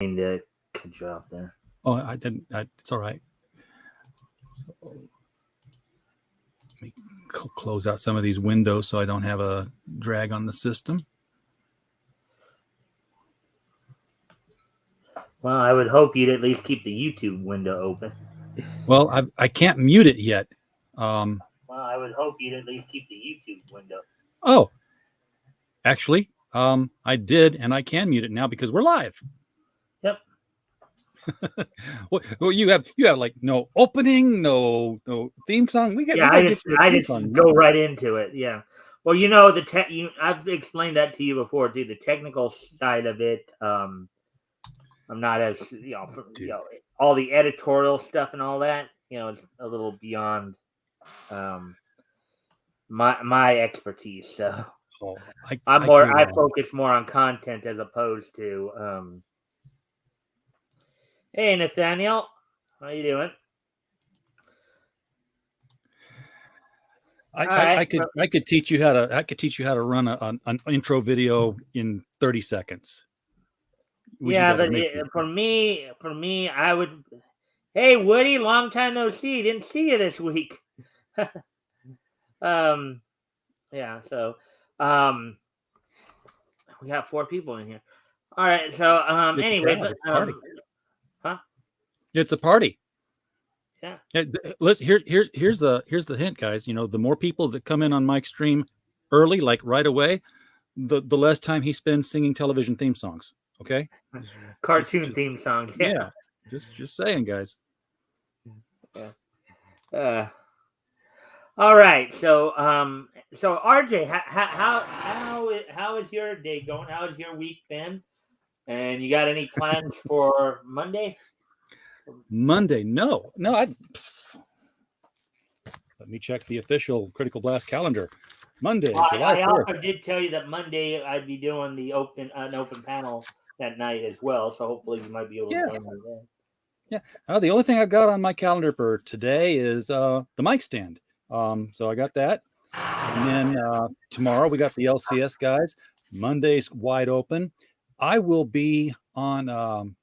mean to cut you off there. Oh, I didn't. It's all right. So, let me close out some of these windows so I don't have a drag on the system. Well, I would hope you'd at least keep the YouTube window open. Well, I can't mute it yet. Well, I would hope you'd at least keep the YouTube window. Oh, actually, I did, and I can mute it now because we're live. Yep. Well, you have like no opening, no theme song. I just go right into it. Yeah. Well, you know I've explained that to you before too. The technical side of it, I'm not as all the editorial stuff and all that. It's a little beyond my expertise. So I focus more on content as opposed to. Hey, Nathaniel, how you doing? I could teach you how to run an intro video in 30 seconds. But for me, I would. Hey, Woody, long time no see. Didn't see you this week. Yeah. So, we got 4 people in here. All right. So, anyways, huh? It's a party. Yeah. Listen, here's the hint, guys. The more people that come in on Mike's stream early, like right away, the less time he spends singing television theme songs. Okay. Cartoon theme songs. Yeah. Just saying, guys. Yeah. All right. So RJ, how is your day going? How has your week been? And you got any plans for Monday? Monday? No. Let me check the official Critical Blast calendar. Monday, July 4th. I also did tell you that Monday I'd be doing an open panel that night as well. So hopefully you might be able to join me there. Yeah. The only thing I've got on my calendar for today is the Mikestand. So I got that. And then tomorrow we got the LCS guys. Monday's wide open. I will be on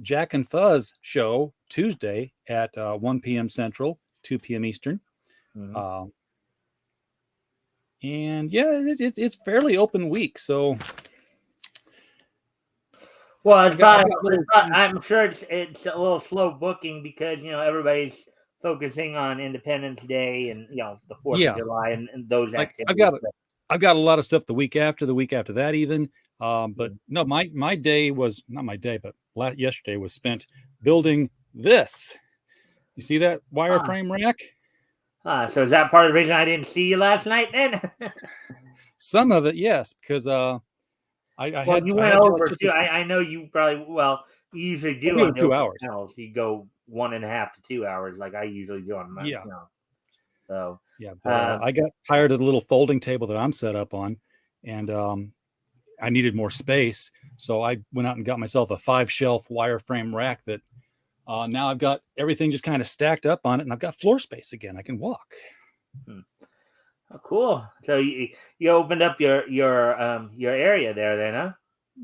Jack and Fuzz show Tuesday at 1 p.m. Central, 2 p.m. Eastern. Mm-hmm. And yeah, it's fairly open week. So, well, I'm sure it's a little slow booking because everybody's focusing on Independence Day and the 4th of July and those activities. I've got a lot of stuff the week after that even. But no, my day was not my day, but yesterday was spent building this. You see that wireframe rack? So is that part of the reason I didn't see you last night then? Some of it, yes, because you went over too. I know you probably you usually do on 2 hours. Panels. You go 1.5 to 2 hours, like I usually do on my. So I got tired of the little folding table that I'm set up on, and I needed more space, so I went out and got myself a 5-shelf wireframe rack that now I've got everything just kind of stacked up on it, and I've got floor space again. I can walk. Oh, cool. So you opened up your area there then, huh?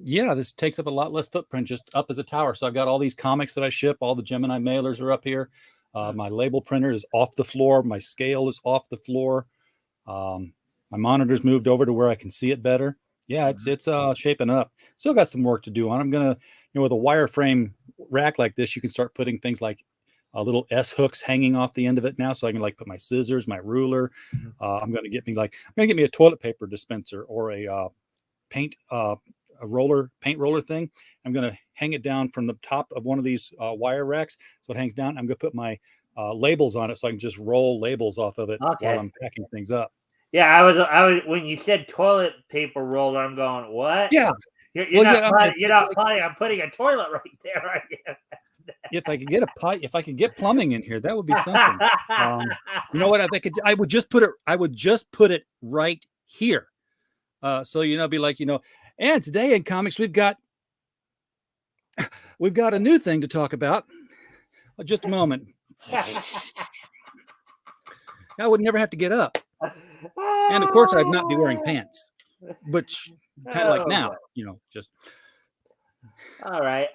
Yeah, this takes up a lot less footprint just up as a tower. So I've got all these comics that I ship. All the Gemini mailers are up here. My label printer is off the floor. My scale is off the floor. My monitor's moved over to where I can see it better. Yeah, it's shaping up. Still got some work to do on. I'm gonna, with a wireframe rack like this, you can start putting things like little S hooks hanging off the end of it now, so I can put my scissors, my ruler. I'm gonna get me a toilet paper dispenser or a paint roller thing. I'm gonna hang it down from the top of one of these wire racks, so it hangs down. I'm gonna put my labels on it, so I can just roll labels off of it while I'm packing things up. Yeah, I was when you said toilet paper roller, I'm going, what? Yeah. You're not planning on putting a toilet right there, right? If I could get plumbing in here, that would be something. You know what? I would just put it right here. So be like, and today in comics we've got a new thing to talk about. Just a moment. I would never have to get up. And of course I'd not be wearing pants. Which kind of like now, just All right.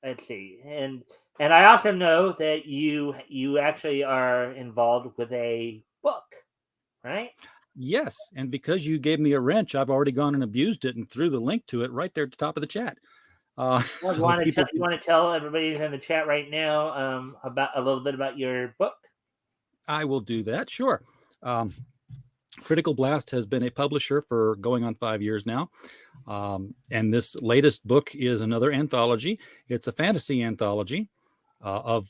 Let's see. And I also know that you actually are involved with a book, right? Yes, and because you gave me a wrench, I've already gone and abused it and threw the link to it right there at the top of the chat. Well, So people, you want to tell everybody in the chat right now about a little bit about your book? I will do that. Sure. Critical Blast has been a publisher for going on 5 years now. And this latest book is another anthology. It's a fantasy anthology of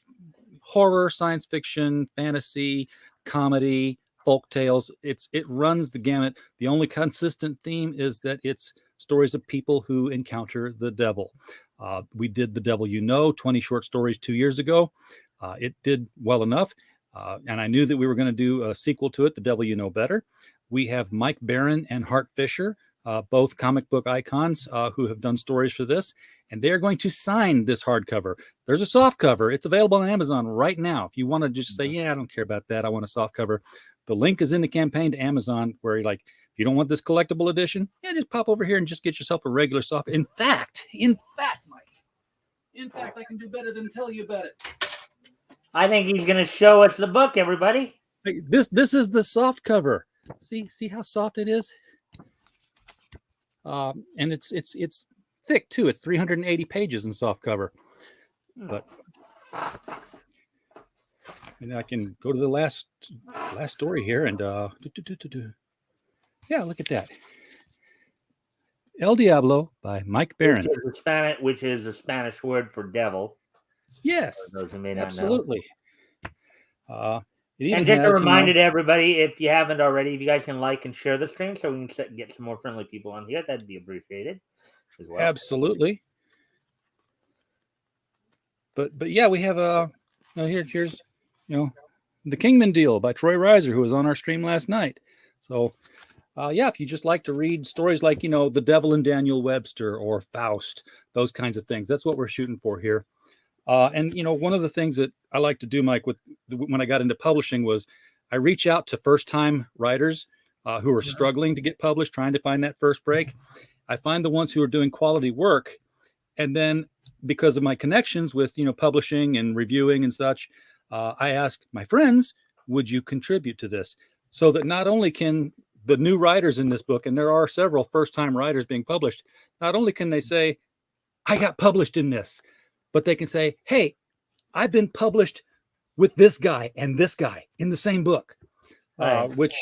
horror, science fiction, fantasy, comedy, folk tales. It runs the gamut. The only consistent theme is that it's stories of people who encounter the devil. We did The Devil You Know, 20 short stories 2 years ago. It did well enough. And I knew that we were going to do a sequel to it, The Devil You Know Better. We have Mike Barron and Hart Fisher, both comic book icons who have done stories for this, and they're going to sign this hardcover. There's a soft cover. It's available on Amazon right now. If you want to just say, yeah, I don't care about that, I want a soft cover, the link is in the campaign to Amazon where you're like, if you don't want this collectible edition, yeah, just pop over here and just get yourself a regular soft. In fact, Mike, I can do better than tell you about it. I think he's going to show us the book, everybody. This is the soft cover. See how soft it is? And it's thick too. It's 380 pages in soft cover. But and I can go to the last story here and yeah, look at that. El Diablo by Mike Barron. Which is a Spanish word for devil. Yes, for those who may not absolutely. Know. And just a reminder to everybody, if you haven't already, if you guys can like and share the stream so we can get some more friendly people on here, that'd be appreciated as well. Absolutely. But yeah, we have here's The Kingman Deal by Troy Reiser, who was on our stream last night. So yeah, if you just like to read stories like The Devil and Daniel Webster or Faust, those kinds of things, that's what we're shooting for here. And one of the things that I like to do, Mike, when I got into publishing was I reach out to first-time writers who are struggling to get published, trying to find that first break. I find the ones who are doing quality work, and then because of my connections with publishing and reviewing and such, I ask my friends, would you contribute to this? So that not only can the new writers in this book, and there are several first-time writers being published, not only can they say, I got published in this, but they can say, hey, I've been published with this guy and this guy in the same book, right.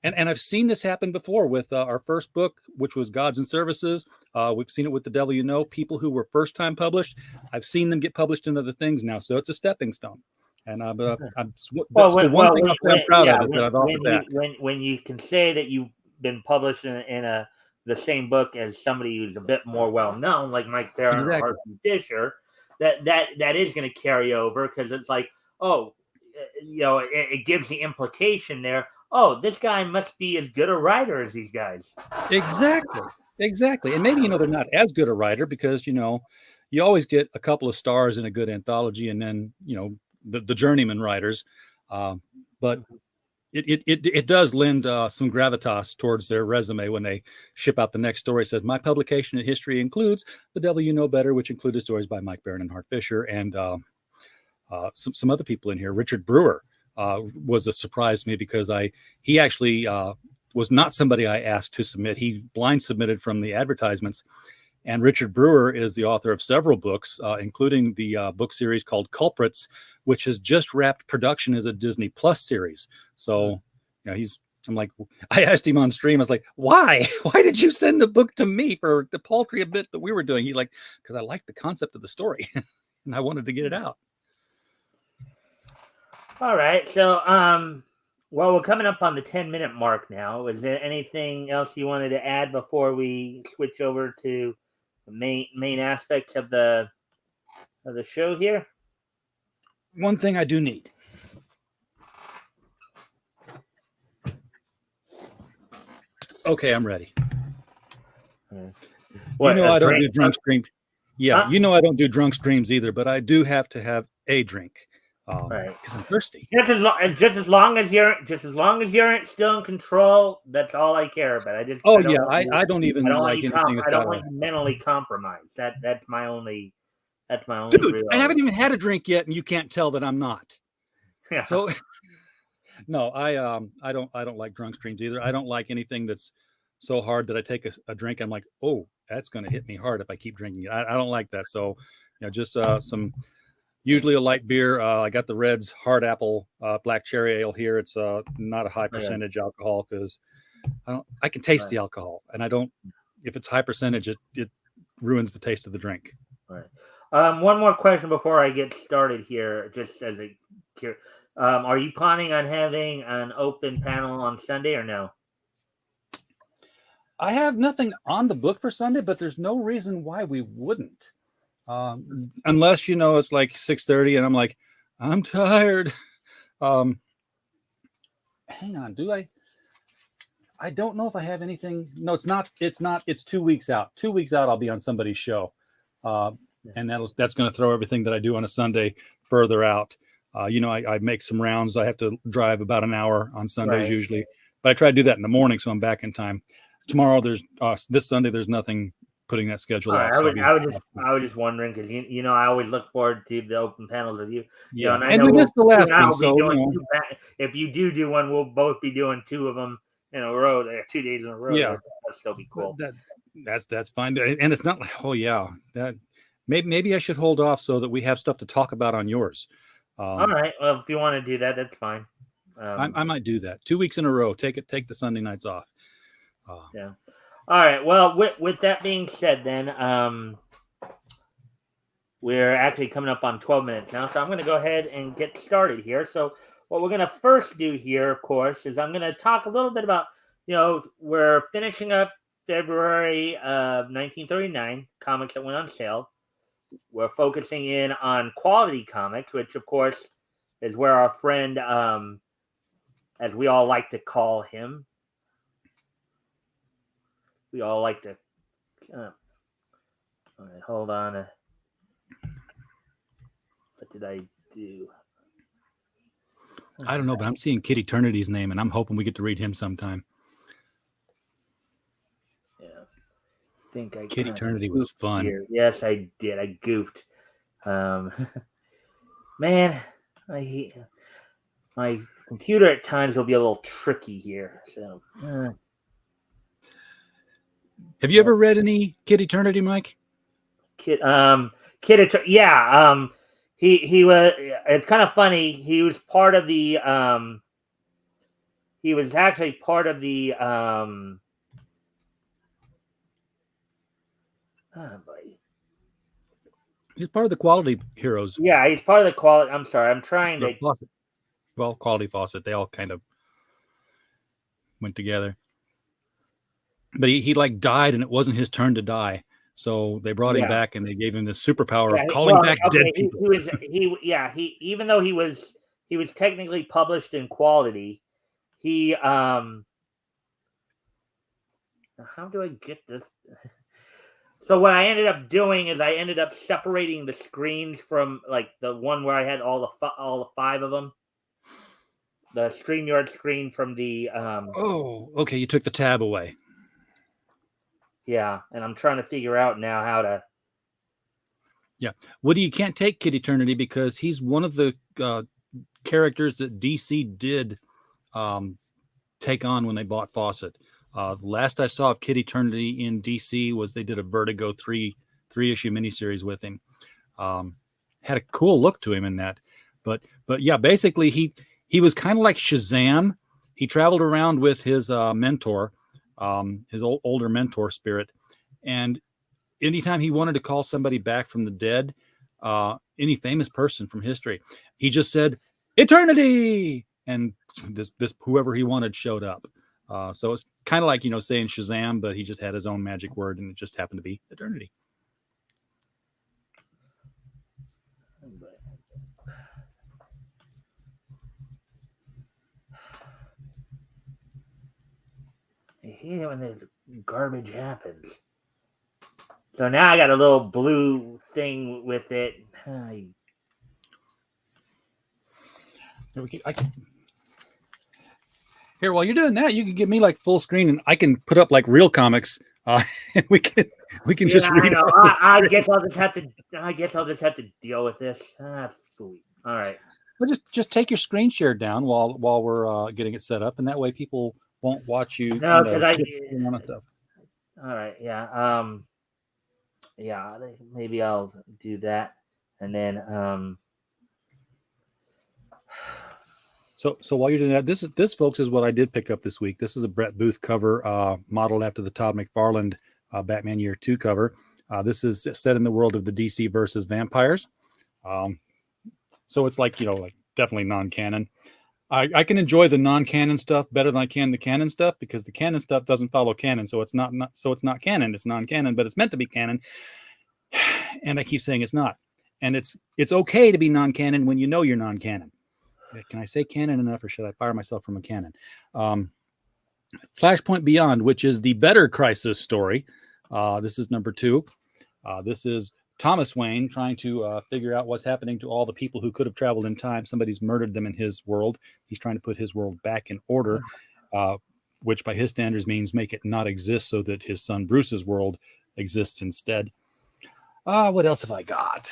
And I've seen this happen before with our first book, which was Gods and Services. We've seen it with The Devil You Know, people who were first time published. I've seen them get published in other things now. So it's a stepping stone. And that's the one thing I'm proud of that I've offered that. When you can say that you've been published in the same book as somebody who's a bit more well known, like Mike Barron or Hart Fisher, that is going to carry over because it's like, it gives the implication there. Oh, this guy must be as good a writer as these guys. Exactly. And maybe, they're not as good a writer because, you always get a couple of stars in a good anthology and then, the journeyman writers. But it does lend some gravitas towards their resume when they ship out the next story. It says, my publication in history includes The Devil You Know Better, which included stories by Mike Barron and Hart Fisher and some other people in here. Richard Brewer was a surprise to me because he actually was not somebody I asked to submit. He blind submitted from the advertisements. And Richard Brewer is the author of several books, including the book series called Culprits, which has just wrapped production as a Disney Plus series. So, I'm like, I asked him on stream, I was like, why did you send the book to me for the paltry bit that we were doing? He's like, because I liked the concept of the story and I wanted to get it out. All right. So, well, we're coming up on the 10-minute mark now. Is there anything else you wanted to add before we switch over to the main aspects of the show here? One thing I do need. Okay, I'm ready. What, I don't do drunk streams. Yeah, I don't do drunk streams either, but I do have to have a drink. Right. Because I'm thirsty. Just as long as you're still in control, that's all I care about. I don't even like anything that's I don't got want you mentally compromised. That's my only Dude, real. I haven't even had a drink yet, and you can't tell that I'm not. Yeah. So no, I don't like drunk streams either. I don't like anything that's so hard that I take a drink. I'm like, oh, that's going to hit me hard if I keep drinking it. I don't like that. So, just some, usually a light beer. I got the Red's Hard Apple Black Cherry Ale here. It's not a high percentage alcohol because I can taste the alcohol, and I don't. If it's high percentage, it ruins the taste of the drink. Right. One more question before I get started here, just as a are you planning on having an open panel on Sunday or no? I have nothing on the book for Sunday, but there's no reason why we wouldn't. Unless, it's like 6:30 and I'm like, I'm tired. Hang on. I don't know if I have anything. No, it's not. It's 2 weeks out. 2 weeks out, I'll be on somebody's show. And that's going to throw everything that I do on a Sunday further out. I make some rounds. I have to drive about an hour on Sundays usually, but I try to do that in the morning so I'm back in time. Tomorrow this Sunday there's nothing putting that schedule off. I was just wondering because I always look forward to the open panels with you. Yeah, and we missed the last one, so if you do one, we'll both be doing two of them in a row. 2 days in a row. Yeah, that'll still be cool. That's fine, and it's not like that. Maybe I should hold off so that we have stuff to talk about on yours. All right. Well, if you want to do that, that's fine. I might do that 2 weeks in a row. Take the Sunday nights off. Yeah. All right. Well, with that being said, then we're actually coming up on 12 minutes now, so I'm going to go ahead and get started here. So what we're going to first do here, of course, is I'm going to talk a little bit about, we're finishing up February of 1939 comics that went on sale. We're focusing in on quality comics, which, of course, is where our friend, as we all like to call him, all right, hold on. What did I do? I don't know, but I'm seeing Kid Eternity's name, and I'm hoping we get to read him sometime. Yeah. I think Kid Eternity was fun. Here. Yes, I did. I goofed. Man, my computer at times will be a little tricky here. So, have you ever read any Kid Eternity, Mike? Kid Eternity. Yeah. He was. It's kind of funny. He was part of the. He was actually part of the. He's part of the Quality Heroes. Yeah, he's part of the Quality. I'm sorry. I'm trying to. Fawcett. Well, Quality Fawcett. They all kind of went together. But he like died, and it wasn't his turn to die. So they brought him back, and they gave him the superpower of calling back dead people. He even though he was technically published in Quality, he how do I get this? So what I ended up doing is I ended up separating the screens from like the one where I had all the 5 of them. The StreamYard screen from the Oh, okay, you took the tab away. Yeah, and I'm trying to figure out now how to. Yeah, Woody, you can't take Kid Eternity because he's one of the characters that DC did take on when they bought Fawcett. The last I saw of Kid Eternity in DC was they did a Vertigo three-issue miniseries with him. Had a cool look to him in that, but yeah, basically he was kind of like Shazam. He traveled around with his mentor. His older mentor spirit, and anytime he wanted to call somebody back from the dead, any famous person from history, he just said eternity, and this whoever he wanted showed up. So it's kind of like saying Shazam, but he just had his own magic word, and it just happened to be eternity. I hate it when the garbage happens. So now I got a little blue thing with it. Here, while you're doing that, you can give me like full screen, and I can put up like real comics. And we can just read. I know. I guess I'll just have to deal with this. All right. Well, just take your screen share down while we're getting it set up, and that way people won't watch you. No, because stuff. All right. Yeah. Yeah. Maybe I'll do that, and then So while you're doing that, this folks is what I did pick up this week. This is a Brett Booth cover, modeled after the Todd McFarlane Batman Year 2 cover. This is set in the world of the DC versus vampires. So it's like, like definitely non-canon. I can enjoy the non-canon stuff better than I can the canon stuff, because the canon stuff doesn't follow canon. So it's not canon. It's non-canon, but it's meant to be canon. And I keep saying it's not. And it's okay to be non-canon when you know you're non-canon. Can I say canon enough, or should I fire myself from a cannon? Flashpoint Beyond, which is the better Crisis story. This is number 2. This is Thomas Wayne trying to figure out what's happening to all the people who could have traveled in time. Somebody's murdered them in his world. He's trying to put his world back in order, which by his standards means make it not exist so that his son Bruce's world exists instead. What else have I got?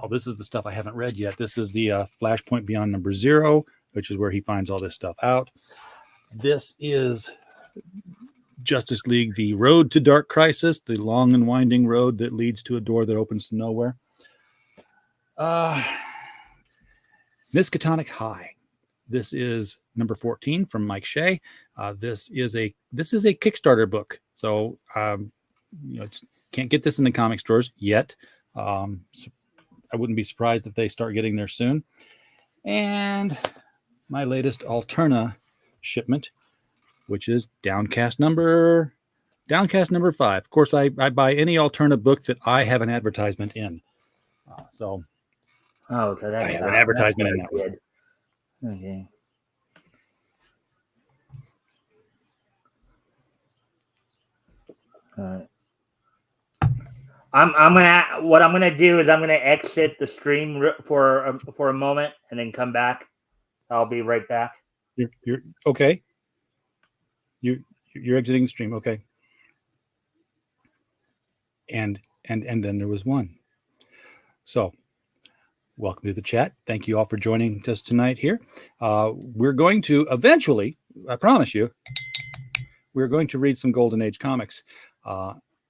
This is the stuff I haven't read yet. This is the Flashpoint Beyond number 0, which is where he finds all this stuff out. This is Justice League, the Road to Dark Crisis, the long and winding road that leads to a door that opens to nowhere. Miskatonic High. This is number 14 from Mike Shea. This is a Kickstarter book. So, can't get this in the comic stores yet. I wouldn't be surprised if they start getting there soon. And my latest Alterna shipment, which is Downcast number 5. Of course, I buy any Alterna book that I have an advertisement in. So that's I have an advertisement in that one. Okay. All right. What I'm gonna do is I'm gonna exit the stream for a moment and then come back. I'll be right back. You're okay. You're exiting the stream, okay? And then there was one. So, welcome to the chat. Thank you all for joining us tonight here. We're going to eventually, I promise you, we're going to read some Golden Age comics.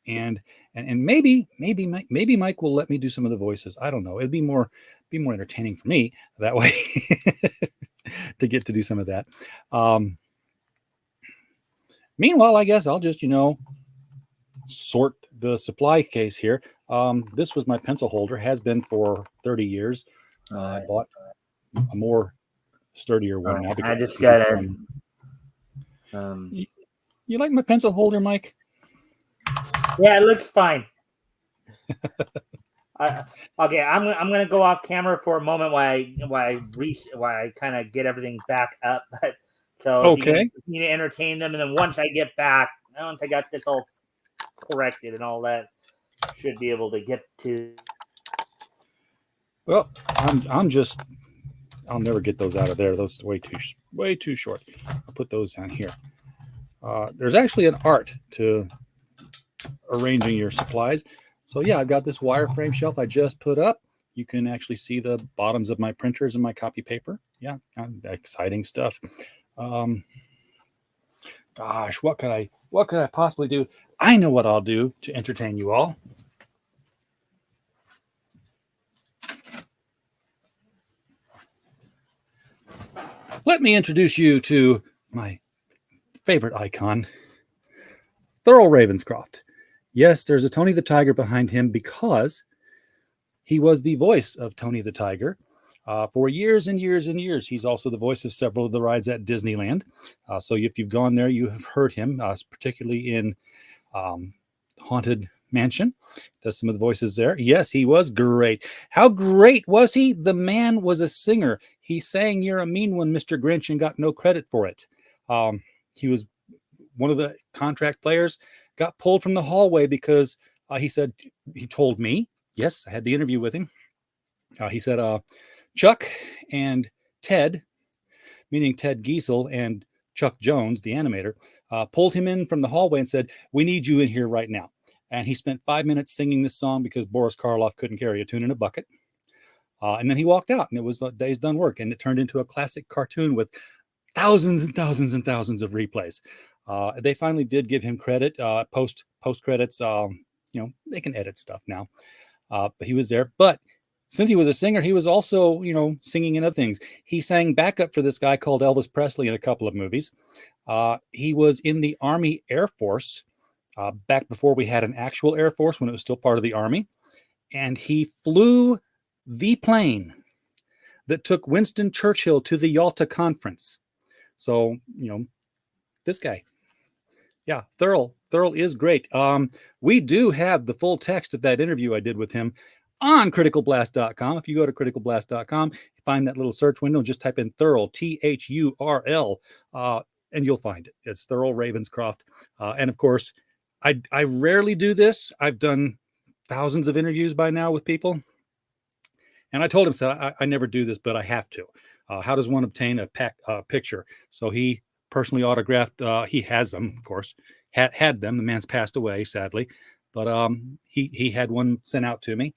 And maybe Mike will let me do some of the voices. I don't know. It'd be more entertaining for me that way to get to do some of that. Meanwhile, I guess I'll just, sort the supply case here. This was my pencil holder, has been for 30 years. I bought a more sturdier one now. I just got it. You like my pencil holder, Mike? Yeah, it looks fine. Okay, I'm gonna go off camera for a moment while I kind of get everything back up. So okay, you need to entertain them, and then once I get back, once I got this all corrected and all that, should be able to get to. Well, I'll never get those out of there. Those are way too short. I'll put those down here. There's actually an art to arranging your supplies. So yeah, I've got this wireframe shelf I just put up. You can actually see the bottoms of my printers and my copy paper. Yeah, exciting stuff. Gosh, what could I possibly do? I know what I'll do to entertain you all. Let me introduce you to my favorite icon, Thurl Ravenscroft. Yes, there's a Tony the Tiger behind him because he was the voice of Tony the Tiger for years and years and years. He's also the voice of several of the rides at Disneyland. So if you've gone there, you have heard him, particularly in Haunted Mansion. Does some of the voices there. Yes, he was great. How great was he? The man was a singer. He sang "You're a Mean One, Mr. Grinch," and got no credit for it. He was one of the contract players, got pulled from the hallway because he told me, yes, I had the interview with him. He said, Chuck and Ted, meaning Ted Giesel and Chuck Jones, the animator, pulled him in from the hallway and said, "We need you in here right now." And he spent 5 minutes singing this song because Boris Karloff couldn't carry a tune in a bucket. And then he walked out, and it was a day's done work, and it turned into a classic cartoon with thousands and thousands and thousands of replays. They finally did give him credit. Post credits, they can edit stuff now, but he was there. But since he was a singer, he was also, singing in other things. He sang backup for this guy called Elvis Presley in a couple of movies. He was in the Army Air Force back before we had an actual Air Force, when it was still part of the Army. And he flew the plane that took Winston Churchill to the Yalta Conference. So, this guy. Yeah, Thurl is great. We do have the full text of that interview I did with him on criticalblast.com. If you go to criticalblast.com, find that little search window, just type in Thurl, Thurl, and you'll find it. It's Thurl Ravenscroft. And of course, I rarely do this. I've done thousands of interviews by now with people. And I told him, so I never do this, but I have to. How does one obtain a picture? So he personally autographed. He has them, of course. Had them. The man's passed away, sadly, but he had one sent out to me.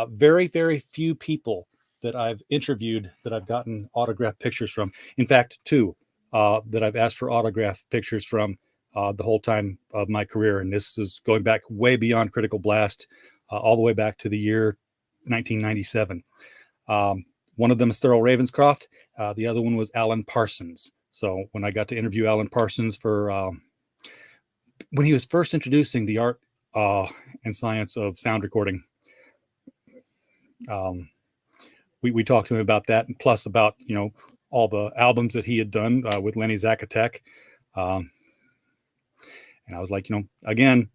Very, very few people that I've interviewed that I've gotten autographed pictures from. In fact, two that I've asked for autographed pictures from the whole time of my career, and this is going back way beyond Critical Blast, all the way back to the year 1997. One of them is Thurl Ravenscroft. The other one was Alan Parsons. So when I got to interview Alan Parsons for when he was first introducing the art and science of sound recording, we talked to him about that, and plus about all the albums that he had done with Lenny Zacatech. And I was like, again,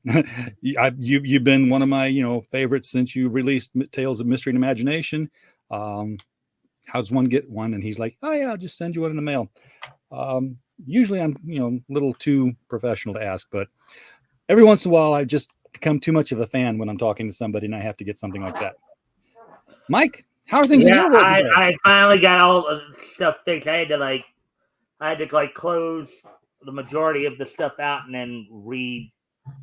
you've been one of my, favorites since you released Tales of Mystery and Imagination. How's one get one? And he's like, oh yeah, I'll just send you one in the mail. Usually I'm, a little too professional to ask, but every once in a while I just become too much of a fan when I'm talking to somebody and I have to get something like that. Mike, how are things in your world today? I finally got all the stuff fixed. I had to close the majority of the stuff out and then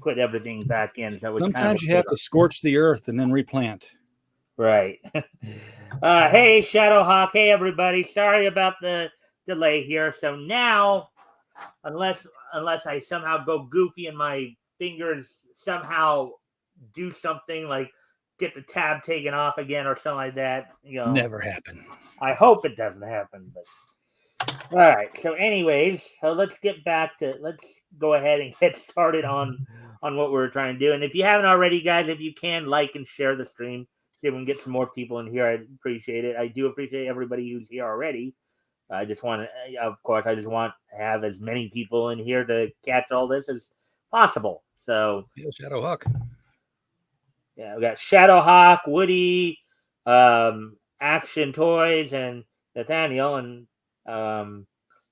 put everything back in. So sometimes you have to scorch the earth and then replant. Right. Hey, Shadowhawk. Hey, everybody. Sorry about the delay here. So now, unless I somehow go goofy and my fingers somehow do something like get the tab taken off again or something like that, never happen. I hope it doesn't happen, but. All right. So, anyways, let's go ahead and get started on what we're trying to do. And if you haven't already, guys, if you can like and share the stream, see if we can get some more people in here. I'd appreciate it. I do appreciate everybody who's here already. I just want to have as many people in here to catch all this as possible. So, Shadowhawk. Yeah, we got Shadowhawk, Woody, Action Toys, and Nathaniel, and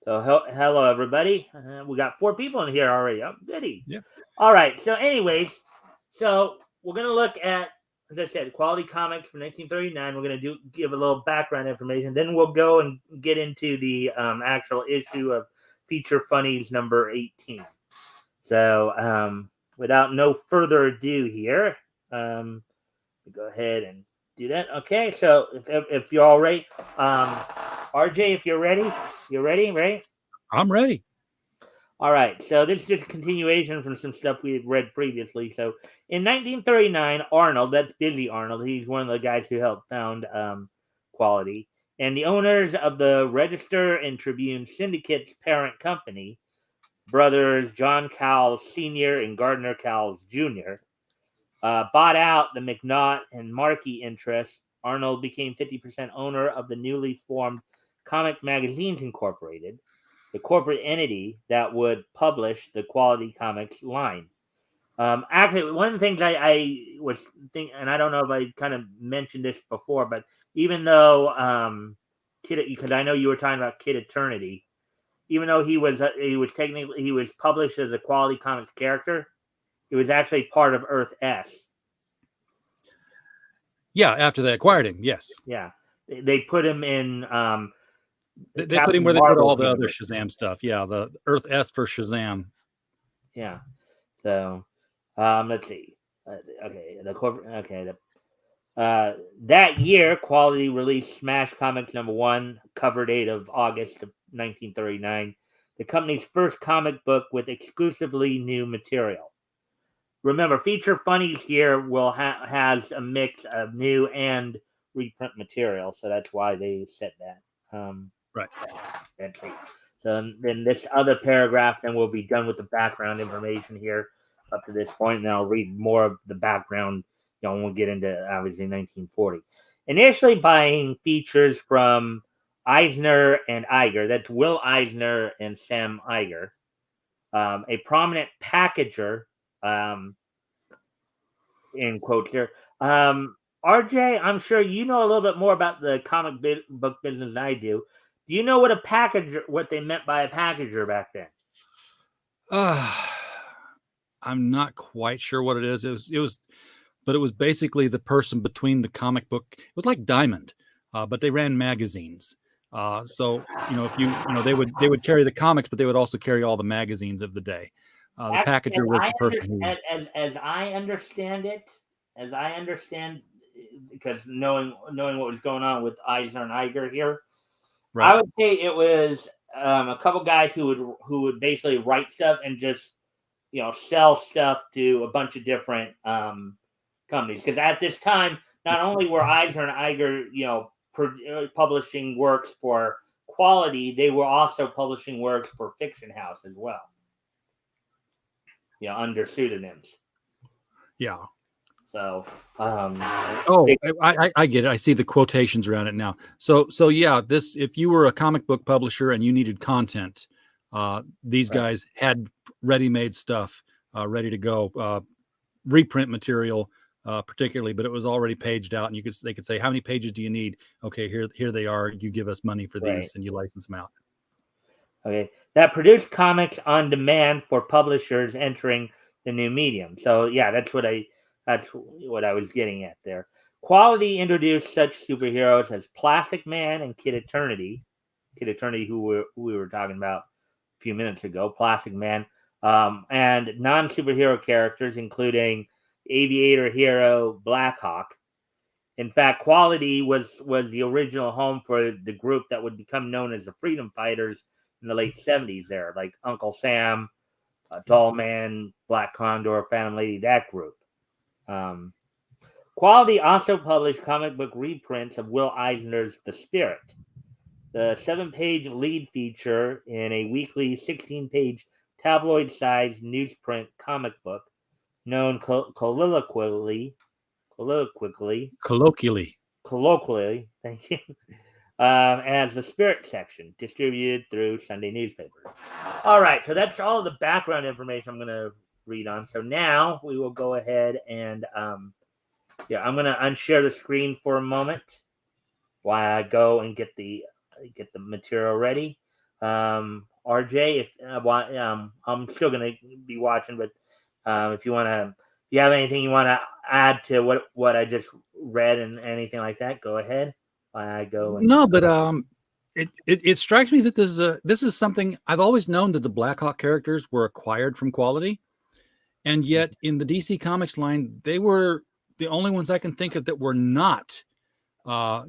hello everybody. We got 4 people in here already. Oh, goody. Yeah. All right. So anyways, we're going to look at, as I said, Quality Comics from 1939. We're going to give a little background information. Then we'll go and get into the actual issue of Feature Funnies number 18. So without no further ado here, go ahead and do that. Okay. So if you're all right, RJ, if you're ready, right? I'm ready. All right. So this is just a continuation from some stuff we had read previously. So in 1939, Arnold, that's Busy Arnold, he's one of the guys who helped found Quality, and the owners of the Register and Tribune Syndicate's parent company, brothers John Cowles Sr. and Gardner Cowles Jr., bought out the McNaught and Markey interests. Arnold became 50% owner of the newly formed Comic Magazines Incorporated, the corporate entity that would publish the Quality Comics line. Actually, one of the things I was thinking, and I don't know if I kind of mentioned this before, but even though because I know you were talking about Kid Eternity, even though he was published as a Quality Comics character, he was actually part of Earth S. Yeah, after they acquired him, yes. Yeah. they put him in. They put him where they put all the other Shazam stuff. Yeah, the Earth S for Shazam. Yeah. So, let's see. Okay, the corporate. Okay, that year, Quality released Smash Comics #1, cover date of August of 1939, the company's first comic book with exclusively new material. Remember, Feature Funnies here will has a mix of new and reprint material, so that's why they said that. Right. That's it. So then this other paragraph, then we'll be done with the background information here up to this point, and then I'll read more of the background. When we'll get into obviously 1940. Initially buying features from Eisner and Iger. That's Will Eisner and Sam Iger, a prominent packager. In quotes here. RJ, I'm sure you know a little bit more about the comic book business than I do. Do you know what they meant by a packager back then? I'm not quite sure what it is. But it was basically the person between the comic book. It was like Diamond, but they ran magazines. So if they would carry the comics, but they would also carry all the magazines of the day. The packager was the person who, as I understand, because knowing what was going on with Eisner and Iger here, right. I would say it was a couple guys who would basically write stuff and just sell stuff to a bunch of different companies. Because at this time, not only were Eisner and Iger publishing works for Quality, they were also publishing works for Fiction House as well. Under pseudonyms. Yeah. So, I get it. I see the quotations around it now. So yeah, if you were a comic book publisher and you needed content, these guys had ready-made stuff ready to go, reprint material, particularly, but it was already paged out, and they could say, how many pages do you need? Okay, here they are. You give us money for these, and you license them out. Okay, that produced comics on demand for publishers entering the new medium. So yeah, that's what I was getting at there. Quality introduced such superheroes as Plastic Man and Kid Eternity. Kid Eternity, who we were talking about a few minutes ago, Plastic Man, and non-superhero characters, including Aviator hero Blackhawk. In fact, Quality was the original home for the group that would become known as the Freedom Fighters in the late 70s there, like Uncle Sam, Doll Man, Black Condor, Phantom Lady, that group. Quality also published comic book reprints of Will Eisner's The Spirit, the 7-page lead feature in a weekly 16-page tabloid-sized newsprint comic book known colloquially, thank you, as the Spirit section, distributed through Sunday newspapers. All right, so that's all the background information I'm going to read on. So now we will go ahead and I'm going to unshare the screen for a moment while I go and get the material ready. RJ, if I'm still going to be watching, but if you have anything you want to add to what I just read and anything like that, go ahead. I go. No, but it strikes me that this is something I've always known, that the Blackhawk characters were acquired from Quality, and yet in the DC Comics line, they were the only ones I can think of that were not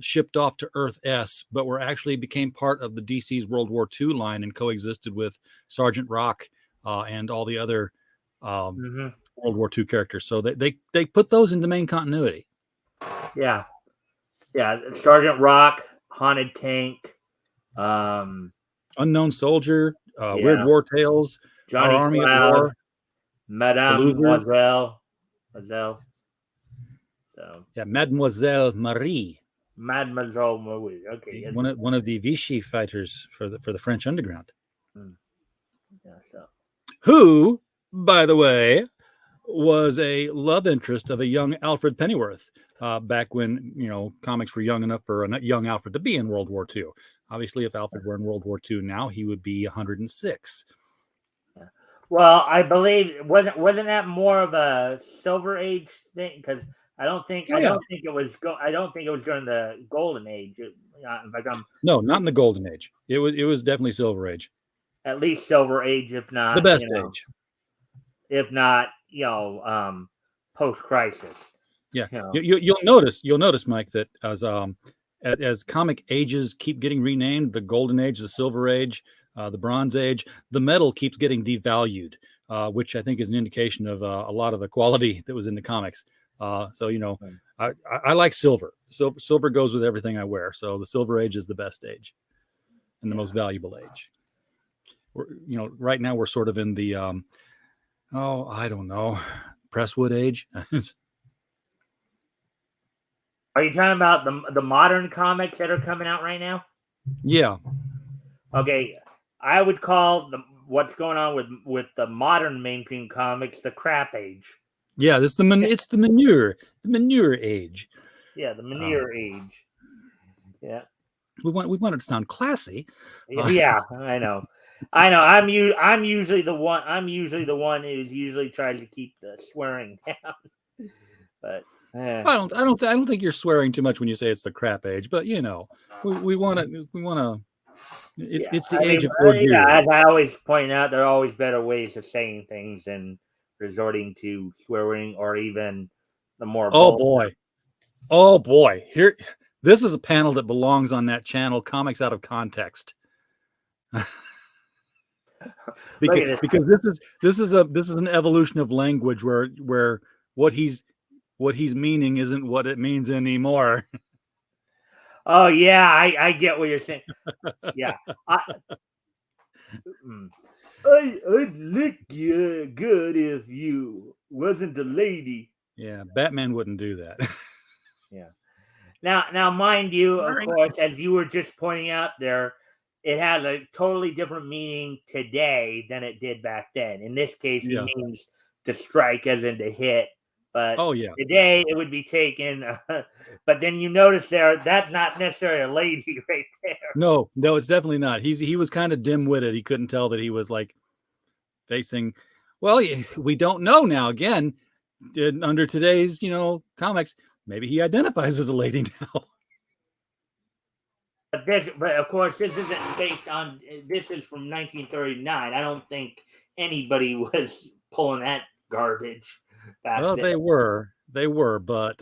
shipped off to Earth S, but actually became part of the DC's World War II line and coexisted with Sergeant Rock and all the other World War II characters. So they put those into main continuity. Yeah. Sergeant Rock, Haunted Tank, Unknown Soldier, Weird War Tales, Johnny Our Army Cloud, of War, Mademoiselle. So yeah, Mademoiselle Marie. Okay. One of the Vichy fighters for the French underground. Yeah, so. Who, by the way, was a love interest of a young Alfred Pennyworth back when comics were young enough for a young Alfred to be in World War II. Obviously, if Alfred were in World War II now, he would be 106. Well, I believe wasn't that more of a Silver Age thing? Because I don't think Oh, yeah. it was during the golden age. In fact, I'm No, not in the golden age. It was definitely silver age. at least silver age, if not The best age. if not post crisis. Yeah. You know. You'll notice, Mike, that as comic ages keep getting renamed, the golden age, the silver age, the bronze age, the metal keeps getting devalued, which I think is an indication of a lot of the quality that was in the comics. So I like silver. Silver goes with everything I wear. So the silver age is the best age and the most valuable age. Right now we're sort of in the I don't know, Presswood age. Are you talking about the modern comics that are coming out right now? Yeah. Okay, I would call what's going on with the modern mainstream comics the crap age. Yeah, it's the manure age. Yeah, the manure age. Yeah. We want it to sound classy. Yeah, I know. I'm usually the one. I'm usually the one who's usually tries to keep the swearing down. But I don't think you're swearing too much when you say it's the crap age. But we want to. It's the age of ordure. Yeah, as I always point out, there are always better ways of saying things than resorting to swearing or even the more. Oh boy! Here, this is a panel that belongs on that channel, Comics Out of Context. because this is an evolution of language where what he's meaning isn't what it means anymore. Oh yeah, I get what you're saying. Yeah, I'd lick you good if you wasn't a lady. Yeah, Batman wouldn't do that. Yeah. Now, mind you, of course, as you were just pointing out there, it has a totally different meaning today than it did back then. In this case, it means to strike as in to hit. But today it would be taken. But then you notice there, that's not necessarily a lady right there. No, it's definitely not. He was kind of dim-witted. He couldn't tell that he was like facing. Well, we don't know now. Again, under today's comics, maybe he identifies as a lady now. But of course, this isn't based on. This is from 1939. I don't think anybody was pulling that garbage back then. They were, but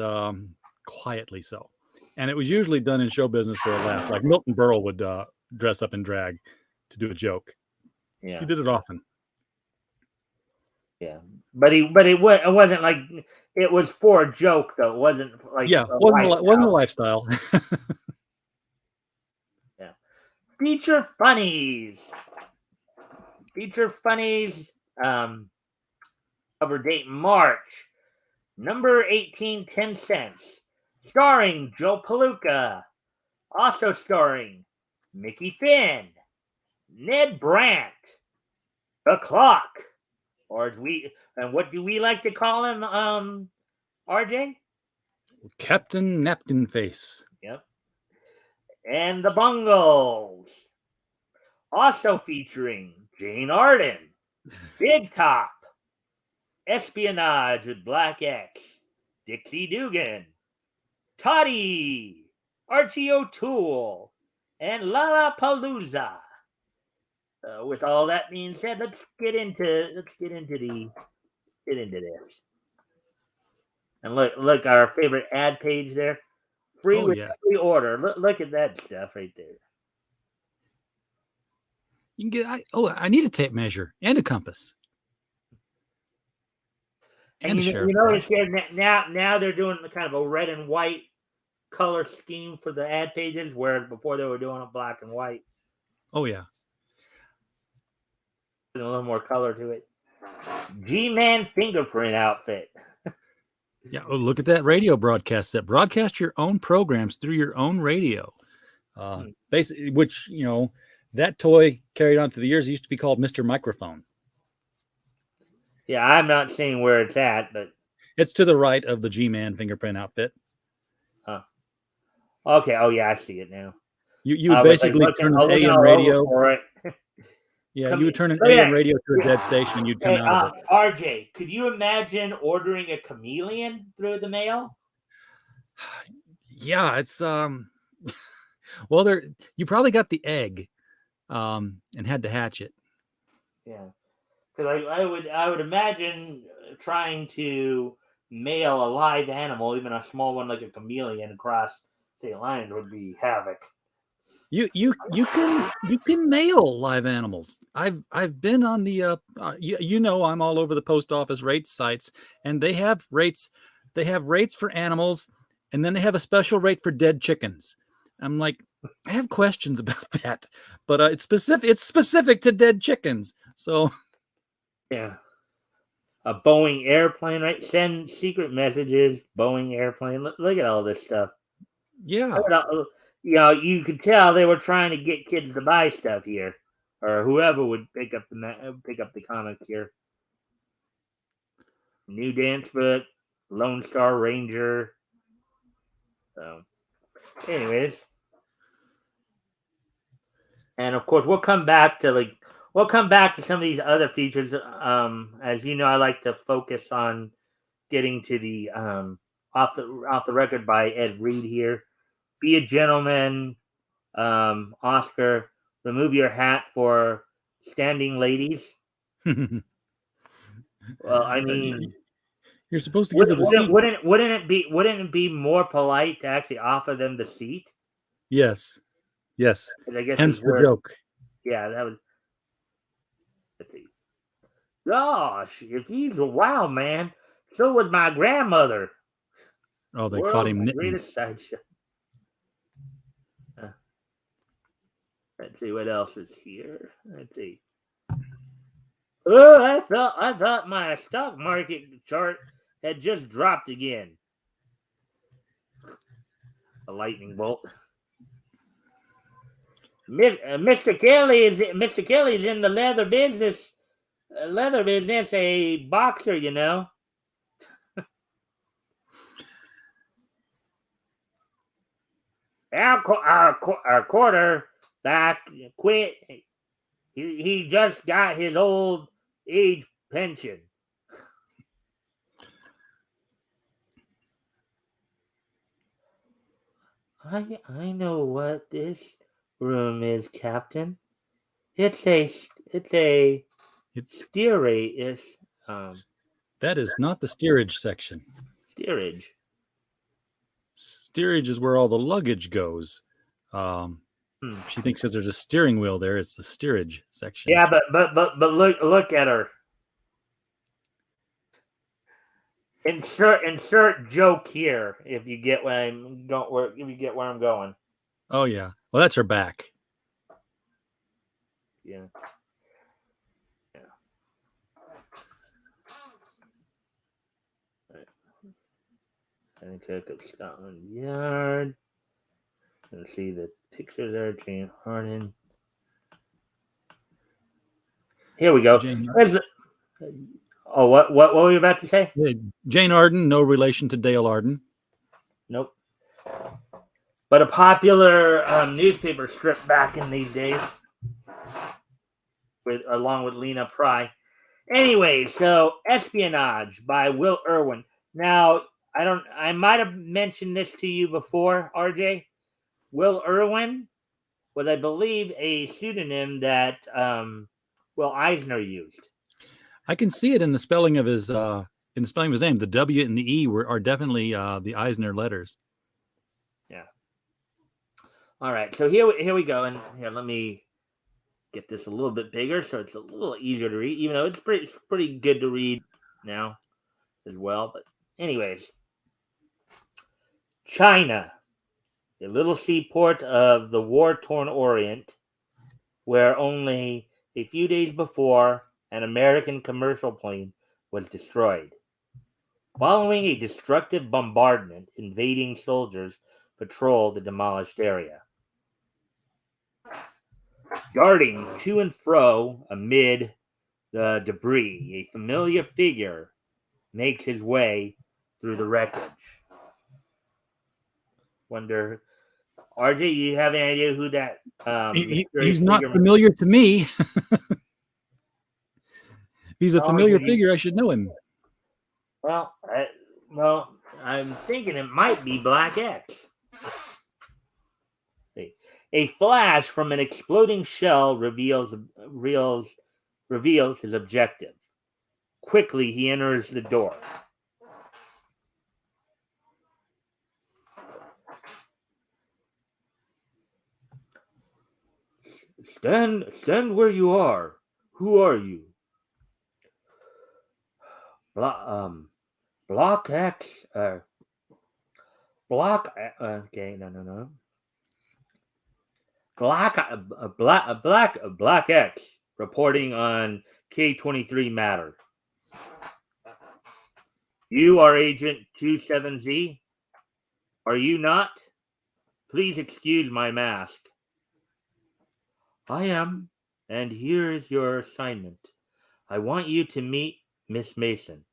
quietly so. And it was usually done in show business for a laugh. Like Milton Berle would dress up in drag to do a joke. Yeah, he did it often. Yeah, but it wasn't like it was for a joke though. It wasn't like wasn't a lifestyle. Yeah. Feature funnies. Cover date March. Number 18, 10 cents. Starring Joe Palooka. Also starring Mickey Finn, Ned Brandt, The Clock, or what do we like to call him, RJ? Captain Napkin Face. Yep. And the Bungles. Also featuring Jane Arden, Big Top, Espionage with Black X, Dixie Dugan, Toddy, Archie O'Toole, and Lollapalooza. With all that being said, let's get into this. And look, our favorite ad page there, free with every order. Look at that stuff right there. You can get. I need a tape measure and a compass. And you notice here now they're doing kind of a red and white color scheme for the ad pages, where before they were doing a black and white. Oh yeah. A little more color to it. G-Man fingerprint outfit. Yeah, look at that radio broadcast set. Broadcast your own programs through your own radio. Basically, which that toy carried on through the years. It used to be called Mr. Microphone. Yeah, I'm not seeing where it's at, but it's to the right of the G-Man fingerprint outfit. Huh. Okay. Oh yeah, I see it now. You would basically turn an AM radio for it. Yeah, you would turn an AM radio to a dead station and you'd come out of it. RJ, could you imagine ordering a chameleon through the mail? Yeah, it's well, you probably got the egg and had to hatch it. Yeah, because I would imagine trying to mail a live animal, even a small one like a chameleon, across state lines would be havoc. You can mail live animals. I've been on the I'm all over the post office rates sites, and they have rates. They have rates for animals, and then they have a special rate for dead chickens. I'm like, I have questions about that, but it's specific. It's specific to dead chickens. So Yeah, a Boeing airplane, right? Send secret messages. Boeing airplane. Look at all this stuff. yeah. You could tell they were trying to get kids to buy stuff here, or whoever would pick up the comics here. New dance book, Lone Star Ranger. So, anyways, and of course we'll come back to some of these other features. As you know, I like to focus on getting to the off the record by Ed Reed here. Be a gentleman. Oscar, remove your hat for standing ladies. Well, I mean, you're supposed to give her the seat. Wouldn't it be more polite to actually offer them the seat? Yes. I guess Hence the joke. Yeah, that was. Let's see. Gosh, if he's a wild man, so was my grandmother. Oh, they caught him knitting. Greatest sideshow. Let's see what else is here. Let's see. Oh, I thought my stock market chart had just dropped again. A lightning bolt. Mr. Kelly's in the leather business. A boxer, you know. Our quarterback quit. He just got his old age pension. I know what this room is, Captain. It's a steerage. That is not the steerage section. Steerage. Steerage is where all the luggage goes. She thinks because there's a steering wheel there, it's the steerage section. Yeah, but look at her. Insert joke here if you get where I'm going. Oh yeah. Well, that's her back. Yeah. And check up Scotland Yard. And see the picture there, Jane Arden. Here we go. What were you about to say? Yeah, Jane Arden, no relation to Dale Arden. Nope. But a popular newspaper strip back in these days, along with Lena Pry. Anyway, so Espionage by Will Irwin. Now, I might have mentioned this to you before, RJ. Will Irwin was, I believe, a pseudonym that Will Eisner used. I can see it in the spelling of his name. The W and the E are definitely the Eisner letters. Yeah. All right. So here we go, and here let me get this a little bit bigger so it's a little easier to read. Even though it's pretty good to read now as well. But anyways, China, a little seaport of the war-torn Orient, where only a few days before an American commercial plane was destroyed. Following a destructive bombardment, invading soldiers patrol the demolished area. Darting to and fro amid the debris, a familiar figure makes his way through the wreckage. Wonder, RJ, you have any idea who that? He's not familiar to me. If he's a familiar figure, I should know him. Well, I'm thinking it might be Black X. A flash from an exploding shell reveals his objective. Quickly, he enters the door. Stand where you are. Who are you? Block X. Block. Okay, no. Black X reporting on K23 matter. You are Agent 27Z? Are you not? Please excuse my mask. I am, and here is your assignment. I want you to meet Miss Mason.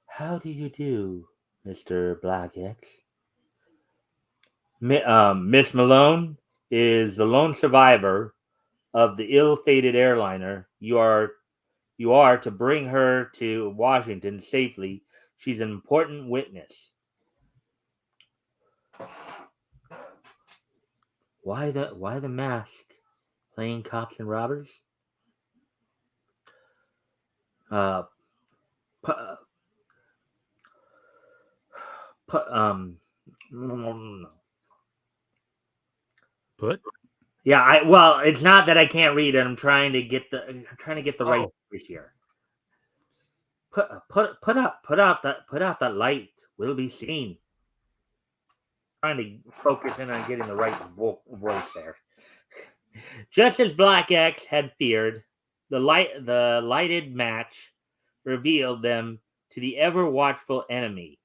How do you do, Mr. Black X? Miss Malone is the lone survivor of the ill-fated airliner. You are to bring her to Washington safely. She's an important witness. Why the mask? Playing cops and robbers? Put? Yeah, it's not that I can't read it. I'm trying to get the right voice here. Put out that light. We'll be seen. Trying to focus in on getting the right voice there. Just as Black X had feared, the lighted match revealed them to the ever watchful enemy.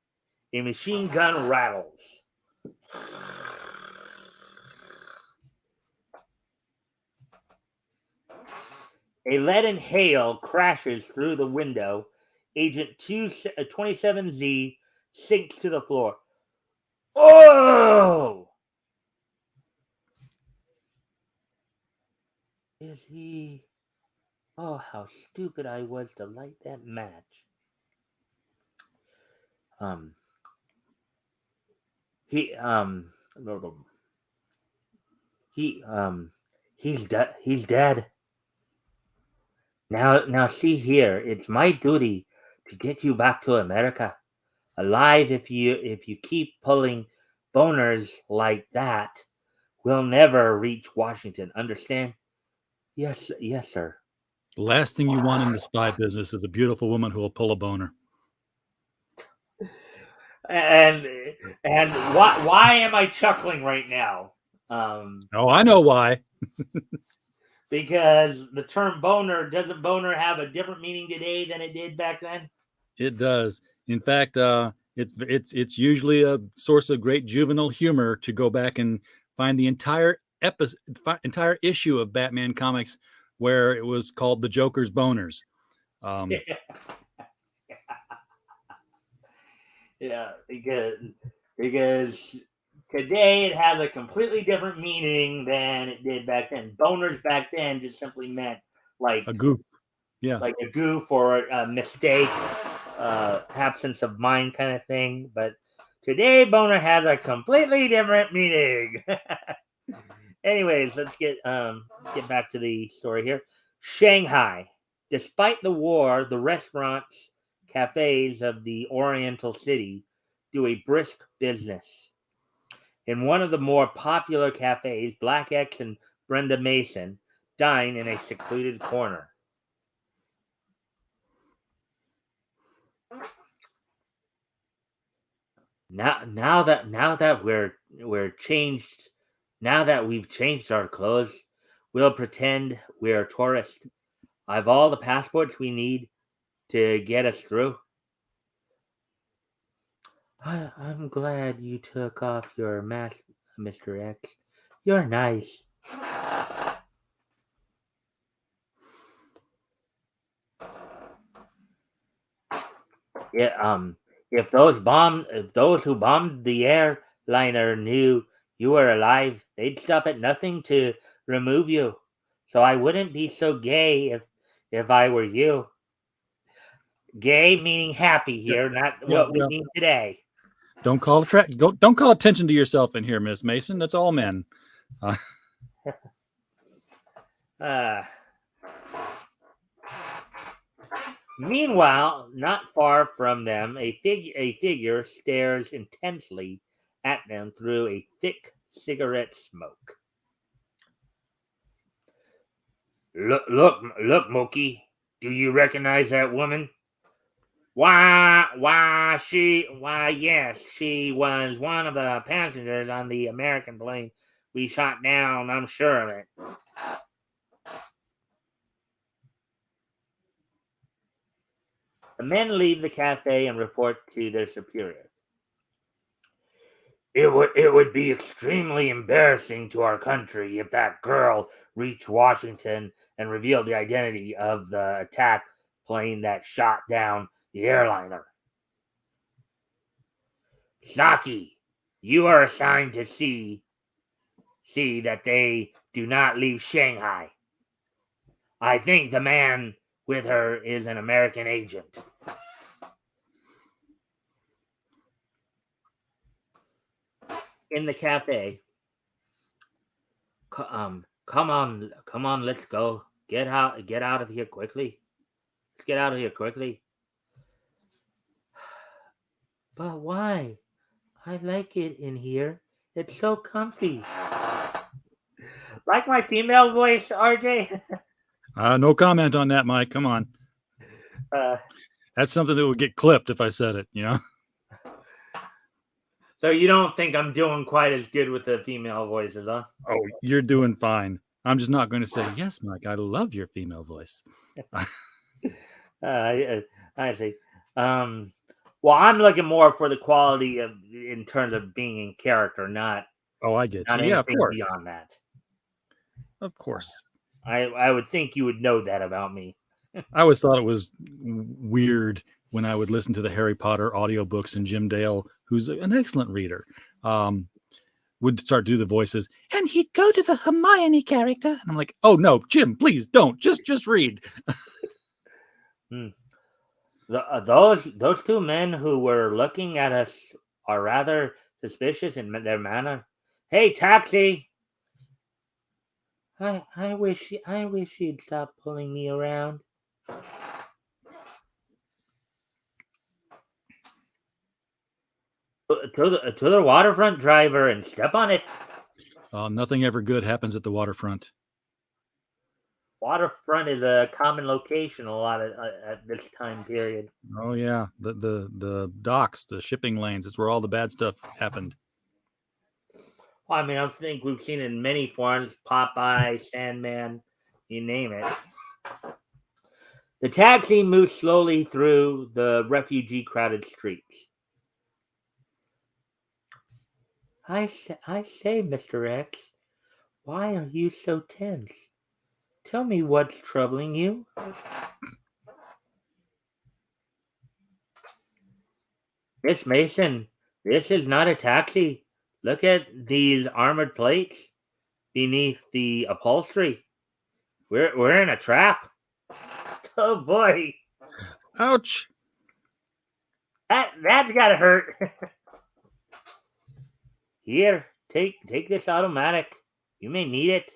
A machine gun rattles. A leaden hail crashes through the window. Agent 27Z sinks to the floor. Oh! Is he... Oh, how stupid I was to light that match. He's dead. Now see here, it's my duty to get you back to America, alive. If you keep pulling boners like that, we'll never reach Washington. Understand? Yes, sir. The last thing you want in the spy business is a beautiful woman who will pull a boner. And why am I chuckling right now? I know why. Because the term boner, doesn't boner have a different meaning today than it did back then? It does. In fact, it's usually a source of great juvenile humor to go back and find the entire issue of Batman comics where it was called the Joker's Boners. Yeah, because today it has a completely different meaning than it did back then. Boners back then just simply meant like a goof. Yeah. Like a goof or a mistake, absence of mind kind of thing. But today boner has a completely different meaning. Anyways, let's get back to the story here. Shanghai. Despite the war, the restaurants, cafes of the Oriental city do a brisk business. In one of the more popular cafes, Black X and Brenda Mason dine in a secluded corner. Now that we've changed our clothes, we'll pretend we're tourists. I've all the passports we need to get us through. I'm glad you took off your mask, Mr. X. You're nice. Yeah, if those who bombed the airliner knew you were alive, they'd stop at nothing to remove you. so I wouldn't be so gay if I were you. Gay meaning happy here, not what we mean today. Don't call attention to yourself in here, Miss Mason. That's all men. Meanwhile, not far from them, a figure stares intensely at them through a thick cigarette smoke. Look, Mookie. Do you recognize that woman? Why, yes, she was one of the passengers on the American plane we shot down, I'm sure of it. The men leave the cafe and report to their superior. It would be extremely embarrassing to our country if that girl reached Washington and revealed the identity of the attack plane that shot down the airliner. Saki, you are assigned to see that they do not leave Shanghai. I think the man with her is an American agent. In the cafe, come on, let's go. Get out of here quickly. Let's get out of here quickly. But why? I like it in here. It's so comfy. Like my female voice, RJ? No comment on that, Mike. Come on. That's something that would get clipped if I said it, So you don't think I'm doing quite as good with the female voices, huh? Oh, you're doing fine. I'm just not going to say, yes, Mike, I love your female voice. I see. Well, I'm looking more for the quality of in terms of being in character, not. Oh, I get you. Yeah, of course. Beyond that. Of course. I would think you would know that about me. I always thought it was weird when I would listen to the Harry Potter audiobooks and Jim Dale, who's an excellent reader, would start to do the voices, and he'd go to the Hermione character. And I'm like, oh, no, Jim, please don't. Just read. Those two men who were looking at us are rather suspicious in their manner. Hey, taxi! I wish you'd stop pulling me around. To the waterfront, driver, and step on it. Nothing ever good happens at the waterfront. Waterfront is a common location a lot at this time period. Oh yeah, the docks, the shipping lanes. It's where all the bad stuff happened. Well, I mean, I think we've seen it in many forms: Popeye, Sandman, you name it. The taxi moves slowly through the refugee-crowded streets. I say, Mr. X, why are you so tense? Tell me what's troubling you. Miss Mason, this is not a taxi. Look at these armored plates beneath the upholstery. We're in a trap. Oh boy. Ouch. That's gotta hurt. Here, take this automatic. You may need it.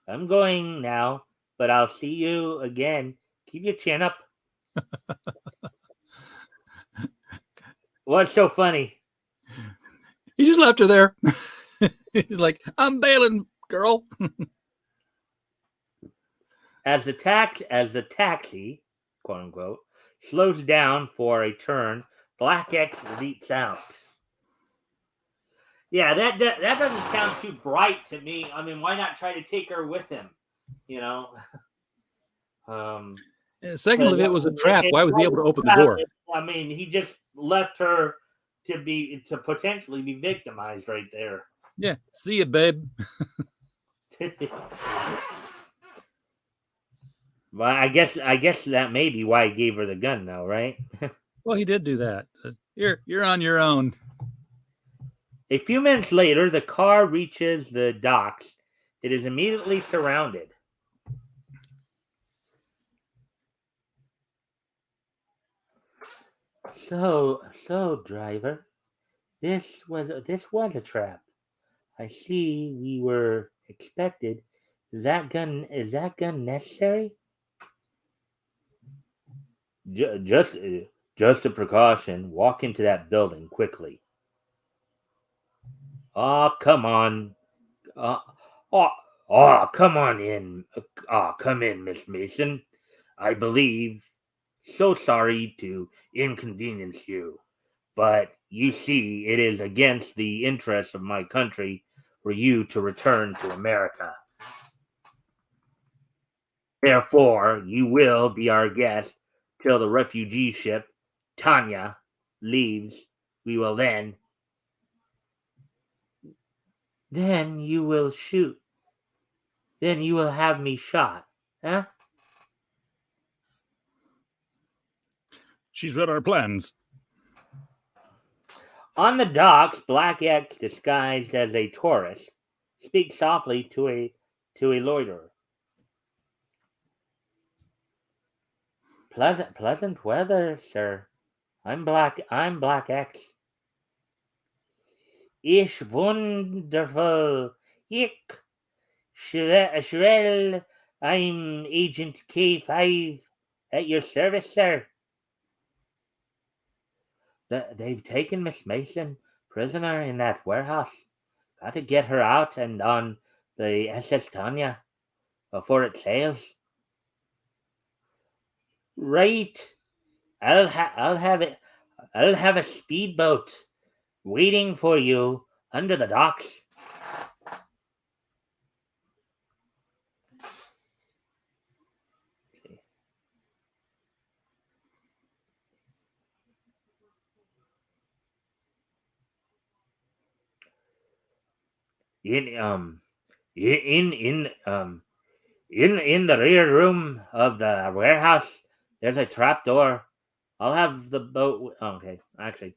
I'm going now, but I'll see you again. Keep your chin up. What's so funny? He just left her there. He's like, I'm bailing, girl. As the taxi, quote unquote, slows down for a turn, Black X leaps out. Yeah, that doesn't sound too bright to me. I mean, why not try to take her with him? Secondly, it was a trap. Why was he able to open the door? I mean, he just left her to potentially be victimized right there. Yeah, see you, babe. Well, I guess that may be why he gave her the gun, though, right? Well, he did do that. You're on your own. A few minutes later, the car reaches the docks. It is immediately surrounded. So, driver, this was a trap. I see we were expected. Is that gun necessary? Ju- Just just a precaution. Walk into that building quickly. Oh, come on. Uh, oh, come on in. Come in, Miss Mason. I believe. So sorry to inconvenience you, but you see, it is against the interests of my country for you to return to America. Therefore, you will be our guest till the refugee ship, Tanya, leaves. We will then you will shoot. Then you will have me shot. Huh? She's read our plans. On the docks, Black X, disguised as a tourist, speaks softly to a loiterer. Pleasant weather, sir. I'm Black X. Ich wonderful. Ich Shrell. I'm Agent K5 at your service, sir. They've taken Miss Mason prisoner in that warehouse. Got to get her out and on the SS Tanya before it sails. Right. I'll have it. I'll have a speedboat waiting for you under the docks. In in the rear room of the warehouse, there's a trap door. I'll have the boat. Okay, actually,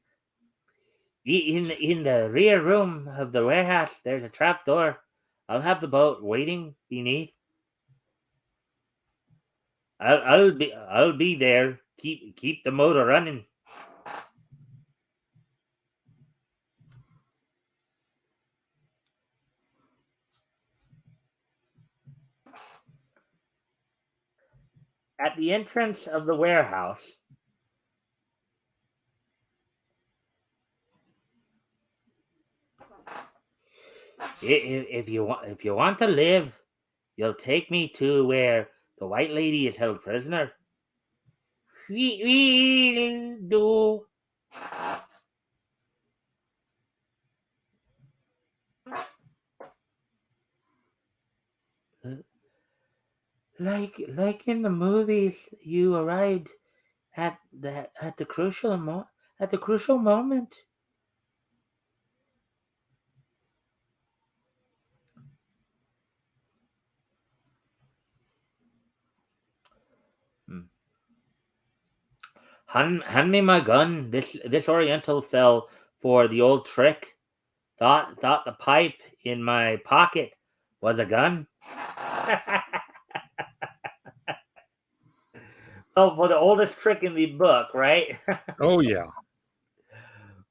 in the rear room of the warehouse, there's a trap door. I'll have the boat waiting beneath. I'll be there. Keep the motor running. At the entrance of the warehouse, if you want to live, you'll take me to where the white lady is held prisoner. We'll do. Like in the movies, you arrived at the crucial moment. Hmm. Hand me my gun. This Oriental fell for the old trick. Thought the pipe in my pocket was a gun. Oh, for the oldest trick in the book, right? Oh, yeah.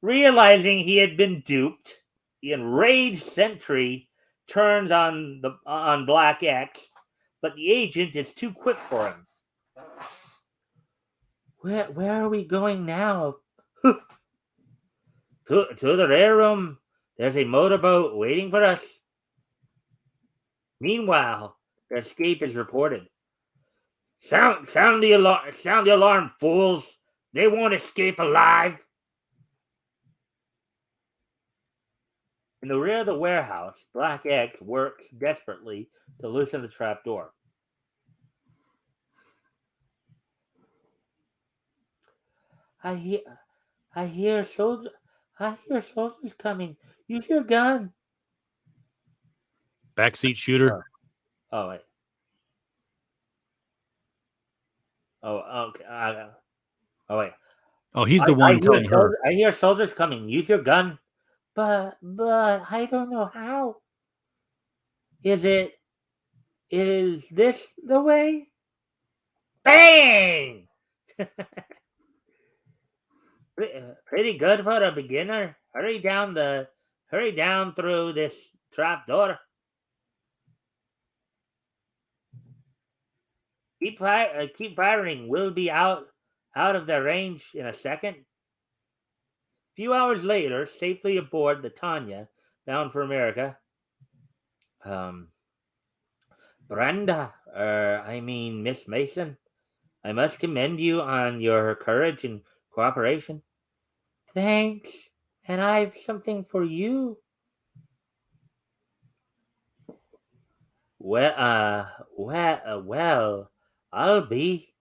Realizing he had been duped, the enraged sentry turns on Black X, but the agent is too quick for him. Where are we going now? to the rear room. There's a motorboat waiting for us. Meanwhile, their escape is reported. Sound the alarm, fools! They won't escape alive. In the rear of the warehouse, Black X works desperately to loosen the trap door. I hear soldiers coming. Use your gun. Backseat shooter. Oh wait. Oh okay. Oh wait. Oh, he's the one telling her. I hear soldiers coming. Use your gun. But I don't know how. Is this the way? Bang! Pretty good for a beginner. Hurry down through this trap door. Keep firing. We'll be out of their range in a second. A few hours later, safely aboard the Tanya, bound for America. Brenda, Miss Mason, I must commend you on your courage and cooperation. Thanks, and I've something for you. Well, I'll be.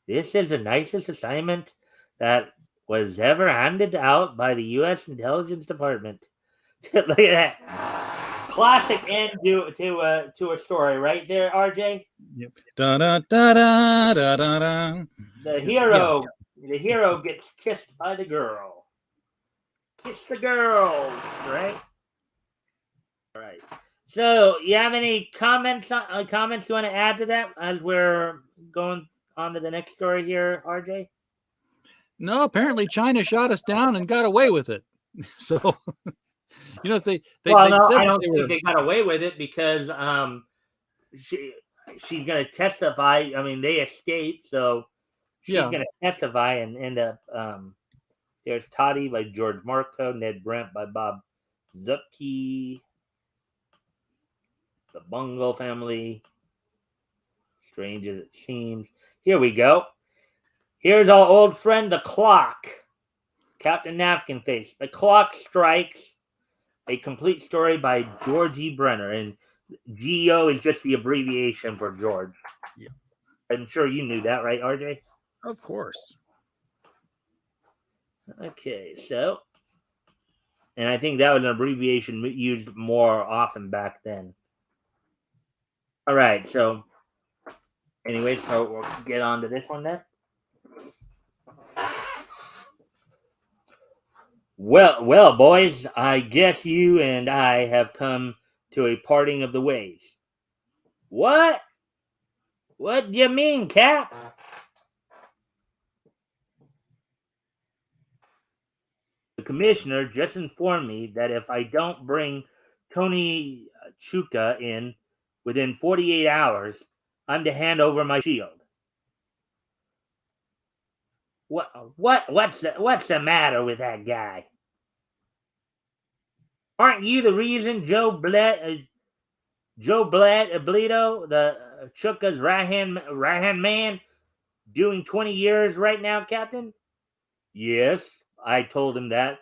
This is the nicest assignment that was ever handed out by the U.S. Intelligence Department. Look at that. Classic end to a story right there, RJ. Yep. Da da da da da da da. The hero gets kissed by the girl. Kiss the girls, right? All right. So, you have any comments you want to add to that as we're going on to the next story here, RJ? No, apparently China shot us down and got away with it. So, they said I don't think they got away with it because she's going to testify. I mean, they escaped, so she's going to testify and end up. There's Toddy by George Marco, Ned Brent by Bob Zucke, The Bungle Family, strange as it seems. Here we go. Here's our old friend, The Clock, Captain Napkin Face. The Clock Strikes, a complete story by George E. Brenner, and GEO is just the abbreviation for George. Yeah. I'm sure you knew that, right, RJ? Of course. Okay, so, and I think that was an abbreviation used more often back then. All right, so, anyway, so we'll get on to this one then. Well, boys, I guess you and I have come to a parting of the ways. What? What do you mean, Cap? The commissioner just informed me that if I don't bring Tony Chuka in within 48 hours, I'm to hand over my shield. What's the matter with that guy? Aren't you the reason Joe Bledo, the Chuka's right hand man, doing 20 years right now, Captain? Yes, I told him that.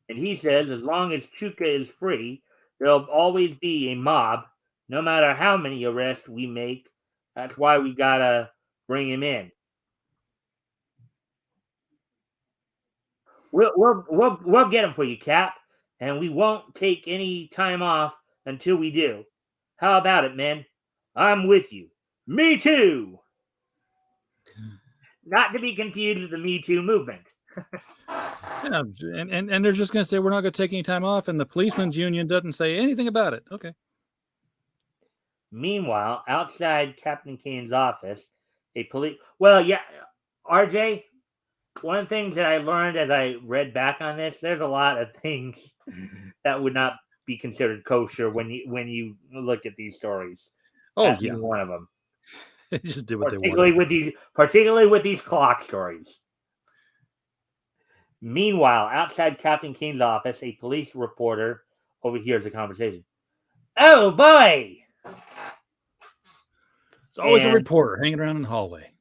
And he says as long as Chuka is free, there'll always be a mob, no matter how many arrests we make. That's why we gotta bring him in. We'll get him for you, Cap, and we won't take any time off until we do. How about it, men? I'm with you. Me too. Not to be confused with the Me Too movement. Yeah, and they're just going to say we're not going to take any time off, and the policemen's union doesn't say anything about it. Okay. Meanwhile, outside Captain Kane's office, RJ, one of the things that I learned as I read back on this, there's a lot of things that would not be considered kosher when you look at these stories. Oh, yeah. One of them. They just did what they wanted. Particularly with these clock stories. Meanwhile, outside Captain Kane's office, a police reporter overhears the conversation. Oh, boy! It's always a reporter hanging around in the hallway.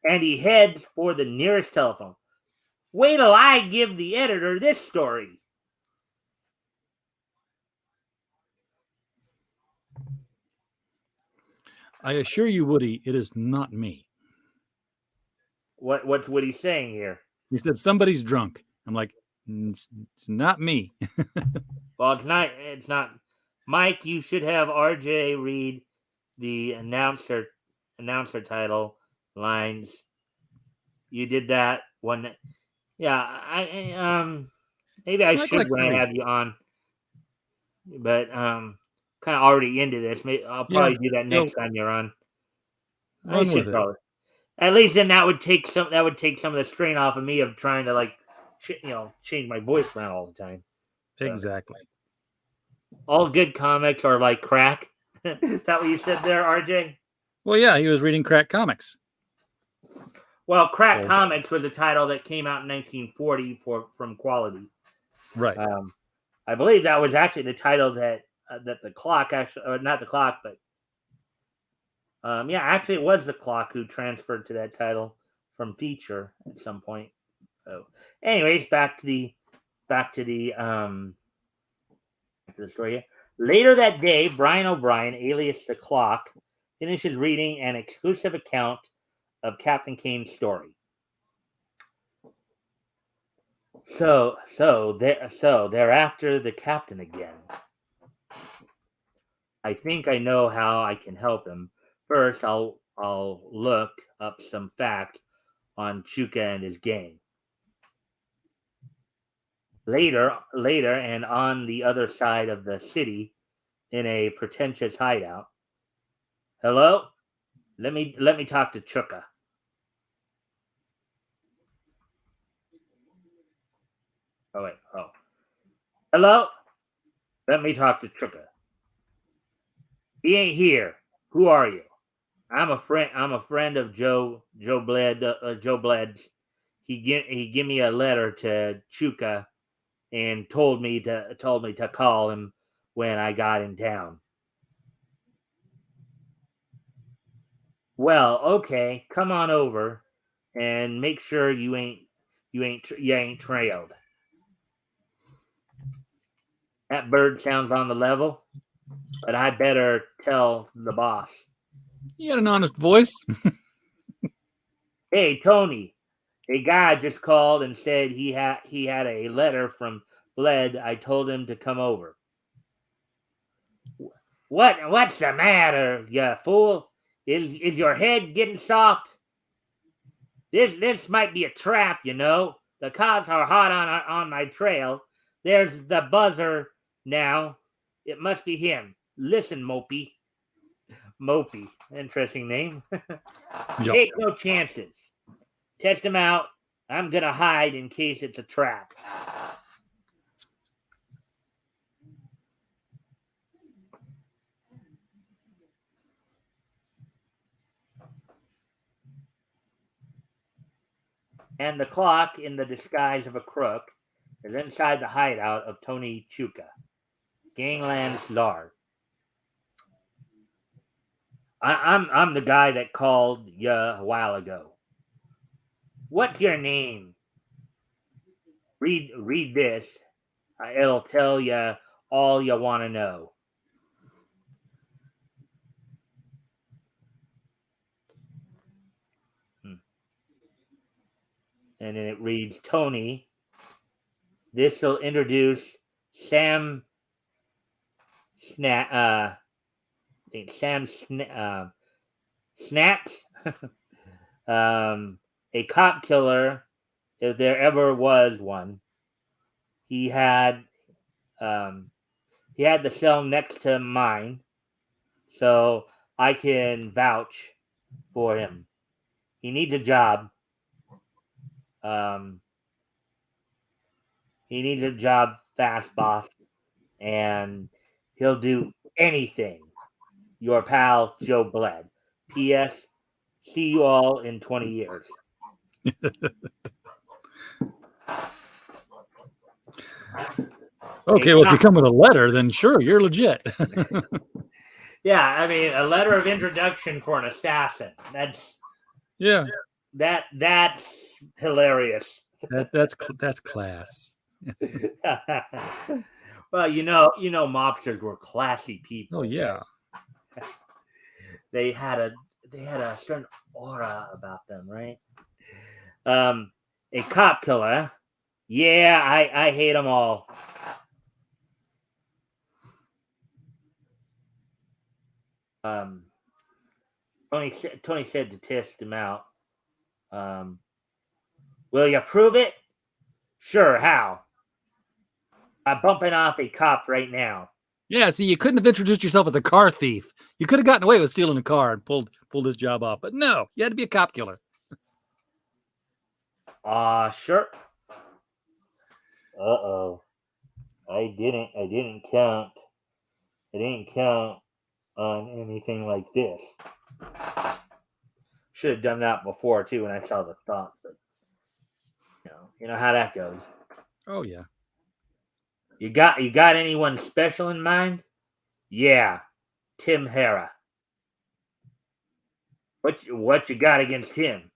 And he heads for the nearest telephone. Wait till I give the editor this story. I assure you, Woody, it is not me. What's Woody saying here? He said somebody's drunk. I'm like, it's not me. Well, it's not. Mike, you should have RJ read the announcer title lines. You did that one. Yeah, maybe I should when I have you on. But kind of already into this. Maybe I'll probably do that next time you're on. Run with it. At least then that would take some of the strain off of me of trying to like change my voice around all the time. Exactly. All good comics are like crack. Is that what you said there, RJ? Well, yeah, he was reading crack comics. Well, Crack Comics was a title that came out in 1940 from Quality. Right. I believe that was actually the title that the Clock actually, or not the Clock, but actually it was the Clock who transferred to that title from Feature at some point. So, anyways, back to the story. Later that day, Brian O'Brien, alias the Clock, finishes reading an exclusive account of Captain Kane's story. So they're after the captain again. I think I know how I can help him. First, I'll look up some facts on Chuka and his gang. Later, and on the other side of the city, in a pretentious hideout. Hello? Let me talk to Chuka. Oh wait. Oh. Hello? Let me talk to Chuka. He ain't here. Who are you? I'm a friend of Joe Bled's. He give me a letter to Chuka and told me to call him when I got in town. Well, okay, come on over and make sure you ain't trailed. That bird sounds on the level, but I better tell the boss. You got an honest voice. Hey, Tony, a guy just called and said he had a letter from Bled. I told him to come over. What's the matter, you fool? Is your head getting soft? This might be a trap, you know. The cops are hot on my trail. There's the buzzer now. It must be him. Listen, Mopey. Mopey, interesting name. Take no chances. Test him out. I'm gonna hide in case it's a trap. And the Clock, in the disguise of a crook, is inside the hideout of Tony Chuka, Gangland's Lard. I'm the guy that called you a while ago. What's your name? Read this. It'll tell you all you want to know. And then it reads, Tony, this will introduce Sam Snaps, a cop killer, if there ever was one. He had the cell next to mine, so I can vouch for him. He needs a job. He needs a job fast, boss, and he'll do anything. Your pal, Joe Bled. P.S. See you all in 20 years. Okay, well, if you come with a letter, then sure, you're legit. Yeah, I mean, a letter of introduction for an assassin. That's hilarious. That's class. Well, you know, mobsters were classy people. Oh yeah, they had a certain aura about them, right? A cop killer. Yeah, I hate them all. Tony said to test him out. Will you prove it? Sure, how? I'm bumping off a cop right now. Yeah, see, you couldn't have introduced yourself as a car thief. You could have gotten away with stealing a car and pulled his job off. But no, you had to be a cop killer. Sure. Uh-oh. I didn't count. I didn't count on anything like this. Should have done that before too when I saw the thought, but you know how that goes. Oh yeah. You got anyone special in mind? Yeah, Tim Hera. What you got against him?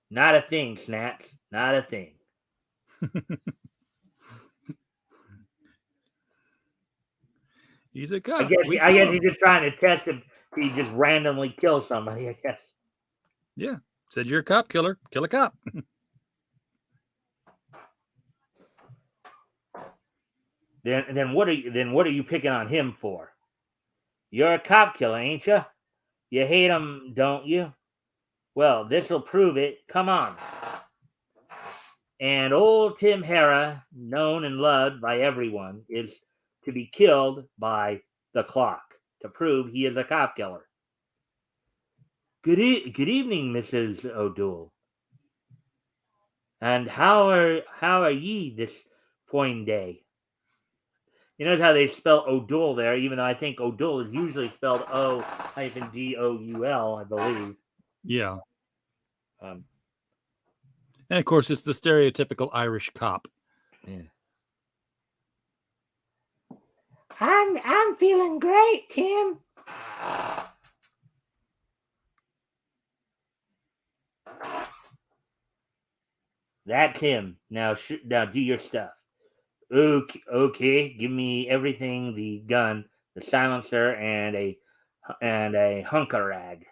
Not a thing, Snacks. Not a thing. He's a cop. I guess he's just trying to test if he just randomly kills somebody, I guess. Yeah. Said you're a cop killer. Kill a cop. Then what are you picking on him for? You're a cop killer, ain't you? You hate him, don't you? Well, this'll prove it. Come on. And old Tim Hera, known and loved by everyone, is to be killed by the clock to prove he is a cop killer. Good evening, Mrs. O'Doul. And how are ye this fine day? You notice how they spell O'Doul there, even though I think O'Doul is usually spelled O-D-O-U-L, I believe. Yeah. And of course, it's the stereotypical Irish cop. Yeah. I'm feeling great, Tim. That's him. Now do your stuff. Okay. Give me everything: the gun, the silencer, and a hunker rag.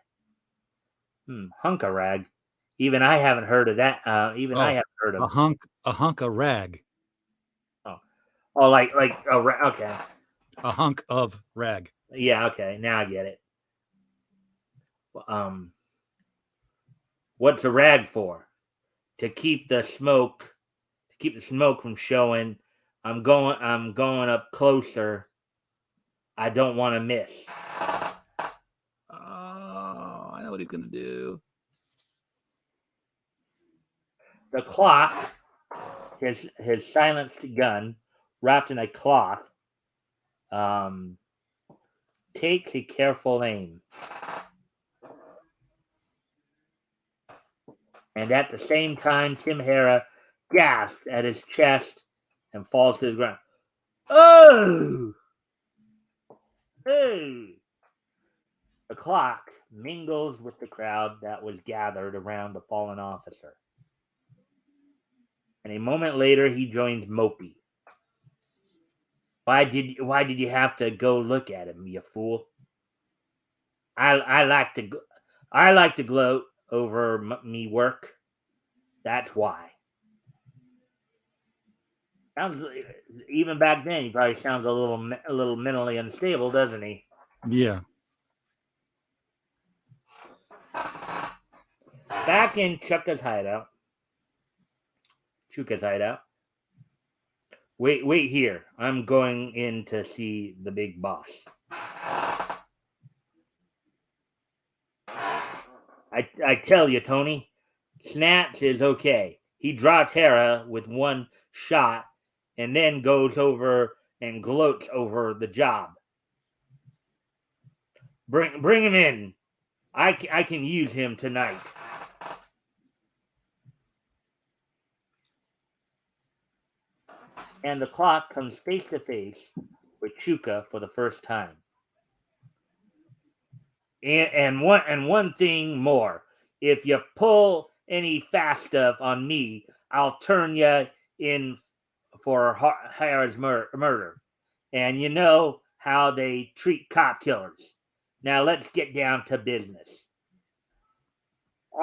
Hunker rag. Even I haven't heard of that. I haven't heard of a hunk of rag. Oh, like a okay. A hunk of rag. Yeah. Okay. Now I get it. What's a rag for? To keep the smoke from showing. I'm going up closer. I don't want to miss. Oh, I know what he's gonna do. The clock, his silenced gun, wrapped in a cloth, takes a careful aim. And at the same time, Tim Hera gasps at his chest and falls to the ground. Oh! Oh! The clock mingles with the crowd that was gathered around the fallen officer. And a moment later, he joins Mopey. Why did you have to go look at him, you fool? I like to gloat over me work. That's why. Sounds even back then, he probably sounds a little mentally unstable, doesn't he? Yeah. Back in Chuka's hideout. Wait here. I'm going in to see the big boss. I tell you, Tony, Snatch is okay. He dropped Hera with one shot and then goes over and gloats over the job. Bring him in. I can use him tonight. And the clock comes face to face with Chuka for the first time. And one thing more. If you pull any fast stuff on me, I'll turn you in for Hera's murder. And you know how they treat cop killers. Now let's get down to business.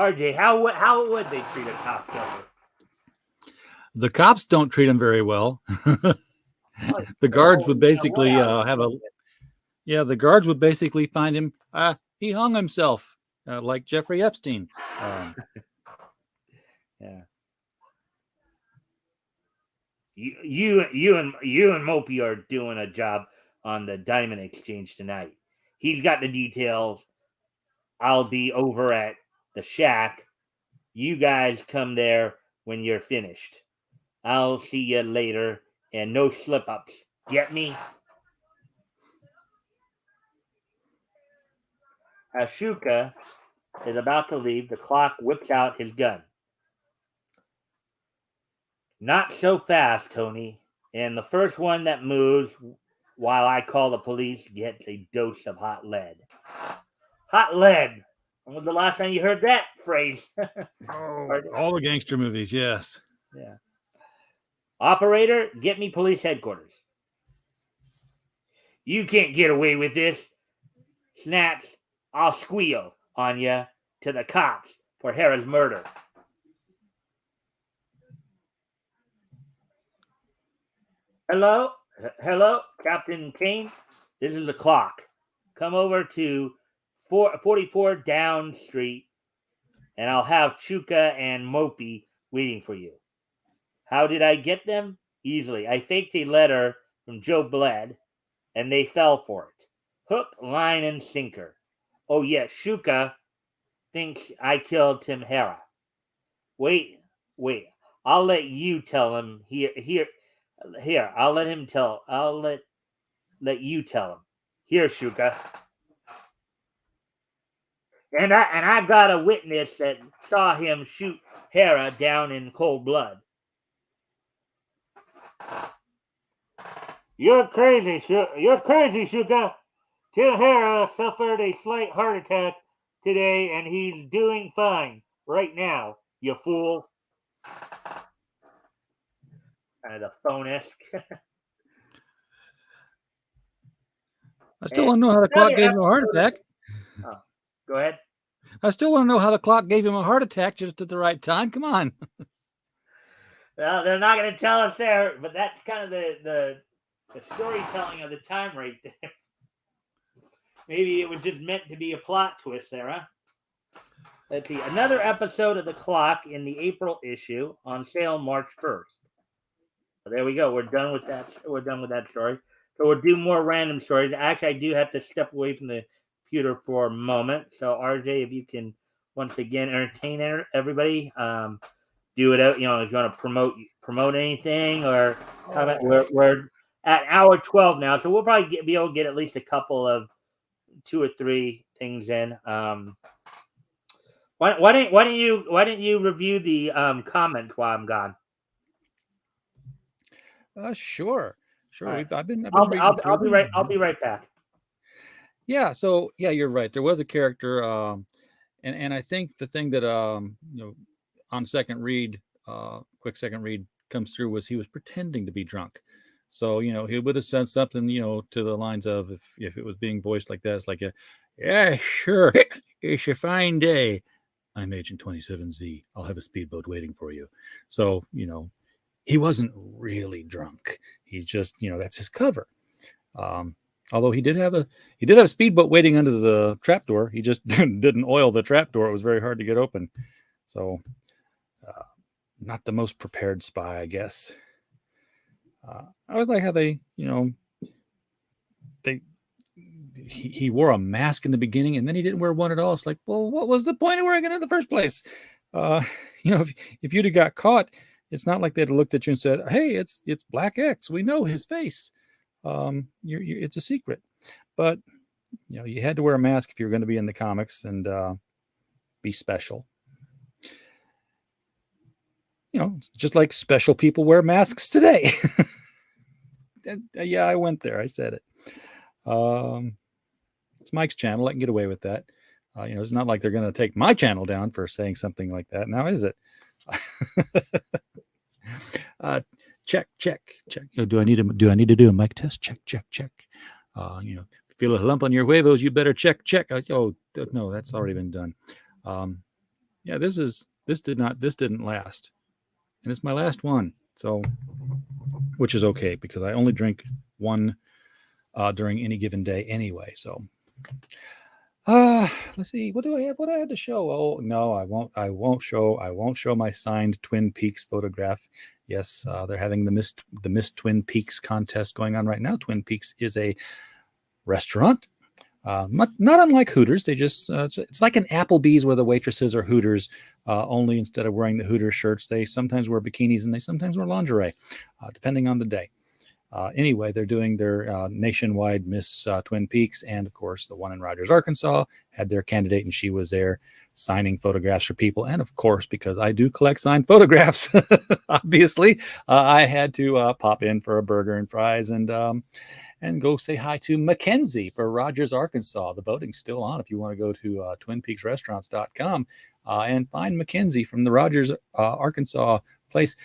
RJ, how would they treat a cop killer? The cops don't treat him very well. The guards would basically the guards would basically find him. He hung himself like Jeffrey Epstein. Yeah. You and Mopey are doing a job on the diamond exchange tonight. He's got the details. I'll be over at the shack. You guys come there when you're finished. I'll see you later, and no slip-ups. Get me? As Shuka is about to leave, the clock whips out his gun. Not so fast, Tony. And the first one that moves while I call the police gets a dose of hot lead. Hot lead. When was the last time you heard that phrase? All the gangster movies, yes. Yeah. Operator, get me police headquarters. You can't get away with this. Snaps, I'll squeal on you to the cops for Hera's murder. Hello, Captain Kane. This is the clock. Come over to 44 Down Street, and I'll have Chuka and Mopey waiting for you. How did I get them? Easily. I faked a letter from Joe Bled, and they fell for it. Hook, line, and sinker. Oh, yes, Shuka thinks I killed Tim Hera. Wait. I'll let you tell him. Here. I'll let him tell. I'll let you tell him. Here, Shuka. And I got a witness that saw him shoot Hera down in cold blood. You're crazy, Shuka. Tim Hera suffered a slight heart attack today, and he's doing fine right now, you fool. Kind of the phone-esque. I still want to know how the clock gave him a heart attack. Oh, go ahead. I still want to know how the clock gave him a heart attack just at the right time. Come on. Well, they're not going to tell us there, but that's kind of the storytelling of the time right there. Maybe it was just meant to be a plot twist there, huh? Let's see. Another episode of The Clock in the April issue, on sale March 1st. So there we go. We're done with that. We're done with that story. So we'll do more random stories. Actually, I do have to step away from the computer for a moment. So RJ, if you can once again entertain everybody, do it out. You know, if you want to promote anything or comment. We're at hour 12 now, so we'll probably be able to get at least a couple of 2 or 3 things in. Why didn't you review the comments while I'm gone? Sure. Right. I've been I'll reading be right back. Yeah. So yeah, you're right. There was a character, and I think the thing that on second read, quick second read comes through was he was pretending to be drunk. So he would have said something to the lines of if it was being voiced like that, it's like yeah, sure, it's a fine day. I'm Agent 27Z. I'll have a speedboat waiting for you. So he wasn't really drunk. He just, that's his cover. Although he did have a speedboat waiting under the trapdoor. He just didn't oil the trapdoor. It was very hard to get open. So, not the most prepared spy, I guess. I was like how he wore a mask in the beginning and then he didn't wear one at all. It's like, well, what was the point of wearing it in the first place? If you'd have got caught, it's not like they'd have looked at you and said, hey, it's Black X. We know his face. It's a secret. But, you had to wear a mask if you were going to be in the comics and be special. Just like special people wear masks today. Yeah, I went there. I said it. It's Mike's channel. I can get away with that. It's not like they're going to take my channel down for saying something like that. Now, is it? Check. Do I need to do a mic test? Check. Feel a lump on your huevos, you better check. Oh no, that's already been done. Yeah, this didn't last, and it's my last one. So, which is okay because I only drink one during any given day anyway. So, let's see. What do I have? What do I have to show? Oh no, I won't show my signed Twin Peaks photograph. Yes, they're having the Miss Twin Peaks contest going on right now. Twin Peaks is a restaurant. Not unlike Hooters. They just it's like an Applebee's where the waitresses are Hooters. Only instead of wearing the Hooters shirts, they sometimes wear bikinis and they sometimes wear lingerie, depending on the day. Anyway, they're doing their nationwide Miss Twin Peaks, and of course, the one in Rogers, Arkansas, had their candidate, and she was there signing photographs for people. And of course, because I do collect signed photographs, obviously, I had to pop in for a burger and fries and go say hi to Mackenzie for Rogers, Arkansas. The voting's still on if you want to go to twinpeaksrestaurants.com and find Mackenzie from the Rogers, Arkansas place.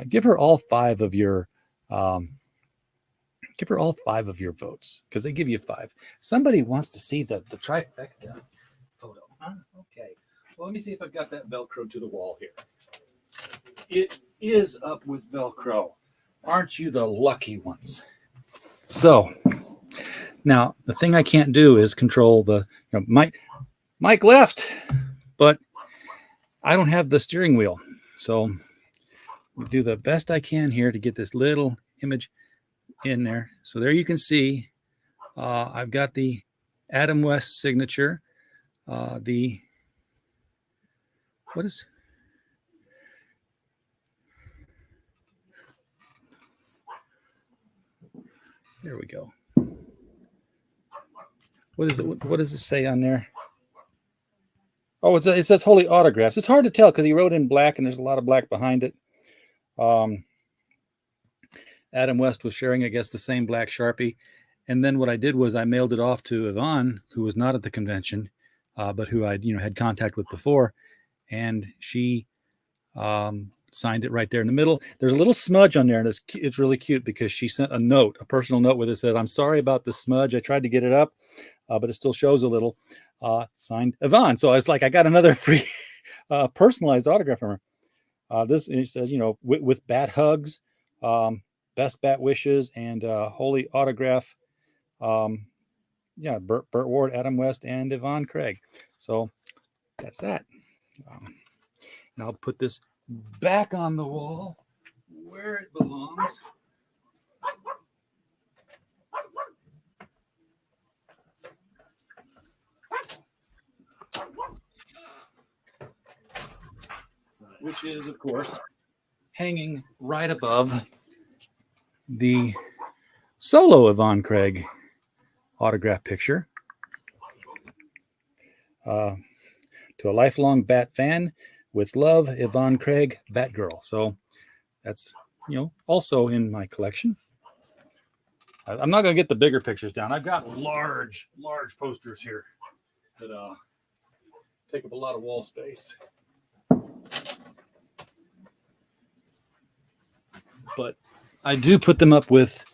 Give her all 5 of your votes because they give you 5. Somebody wants to see the trifecta photo. Huh? Okay. Well, let me see if I've got that Velcro to the wall here. It is up with Velcro. Aren't you the lucky ones? So now the thing I can't do is control the, Mike left, but I don't have the steering wheel. So we do the best I can here to get this little image in there. So there you can see I've got the Adam West signature. There we go. What is it? What does it say on there? Oh, it says Holy Autographs. It's hard to tell because he wrote in black and there's a lot of black behind it. Adam West was sharing, I guess, the same black Sharpie. And then what I did was I mailed it off to Yvonne, who was not at the convention, but who I had contact with before. And she signed it right there in the middle. There's a little smudge on there, and it's really cute because she sent a personal note with it said, "I'm sorry about the smudge. I tried to get it up, but it still shows a little." Signed Yvonne. So I was like, I got another free personalized autograph from her. It says, with bat hugs, best bat wishes, and holy autograph. Burt Ward, Adam West, and Yvonne Craig. So that's that. And I'll put this back on the wall where it belongs. Which is, of course, hanging right above the solo Yvonne Craig autograph picture. To a lifelong Bat fan, with love, Yvonne Craig, Batgirl. So that's, also in my collection. I'm not going to get the bigger pictures down. I've got large posters here that take up a lot of wall space. But I do put them up with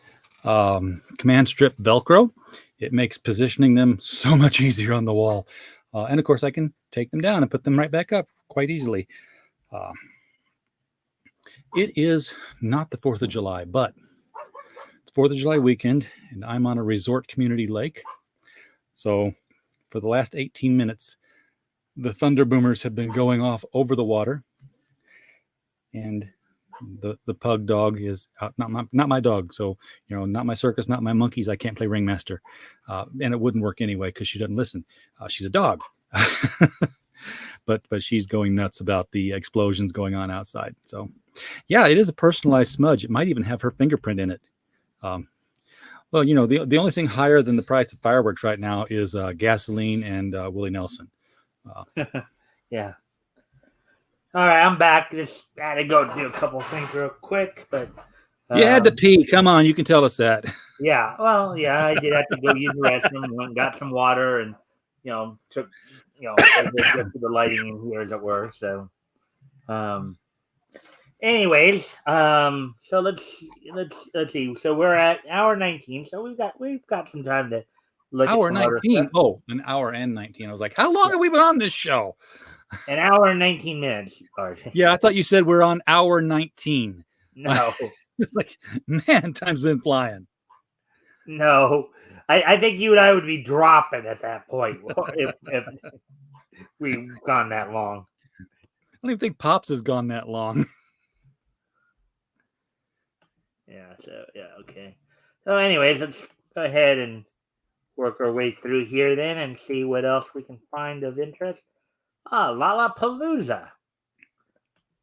command strip Velcro. It makes positioning them so much easier on the wall. And of course, I can take them down and put them right back up quite easily. It is not the 4th of July, but it's 4th of July weekend, and I'm on a resort community lake. So for the last 18 minutes, the thunder boomers have been going off over the water. And the pug dog is out, not my dog. So, not my circus, not my monkeys. I can't play ringmaster. And it wouldn't work anyway because she doesn't listen. She's a dog. But she's going nuts about the explosions going on outside. So, yeah, it is a personalized smudge. It might even have her fingerprint in it. Well, the only thing higher than the price of fireworks right now is gasoline and Willie Nelson. Yeah. All right, I'm back. Just had to go do a couple of things real quick, but you had to pee. Come on, you can tell us that. Yeah, well, yeah, I did have to go use the restroom. Went and got some water, and took get to the lighting in here, as it were. So, anyways, so let's see. So we're at hour 19. So we've got some time to look hour at some 19. Oh, an hour and 19. I was like, how long have we been on this show? An hour and 19 minutes. RJ. Yeah, I thought you said we're on hour 19. No. It's like, man, time's been flying. No. I think you and I would be dropping at that point if we've gone that long. I don't even think Pops has gone that long. Yeah, okay. So anyways, let's go ahead and work our way through here then and see what else we can find of interest. Lollapalooza.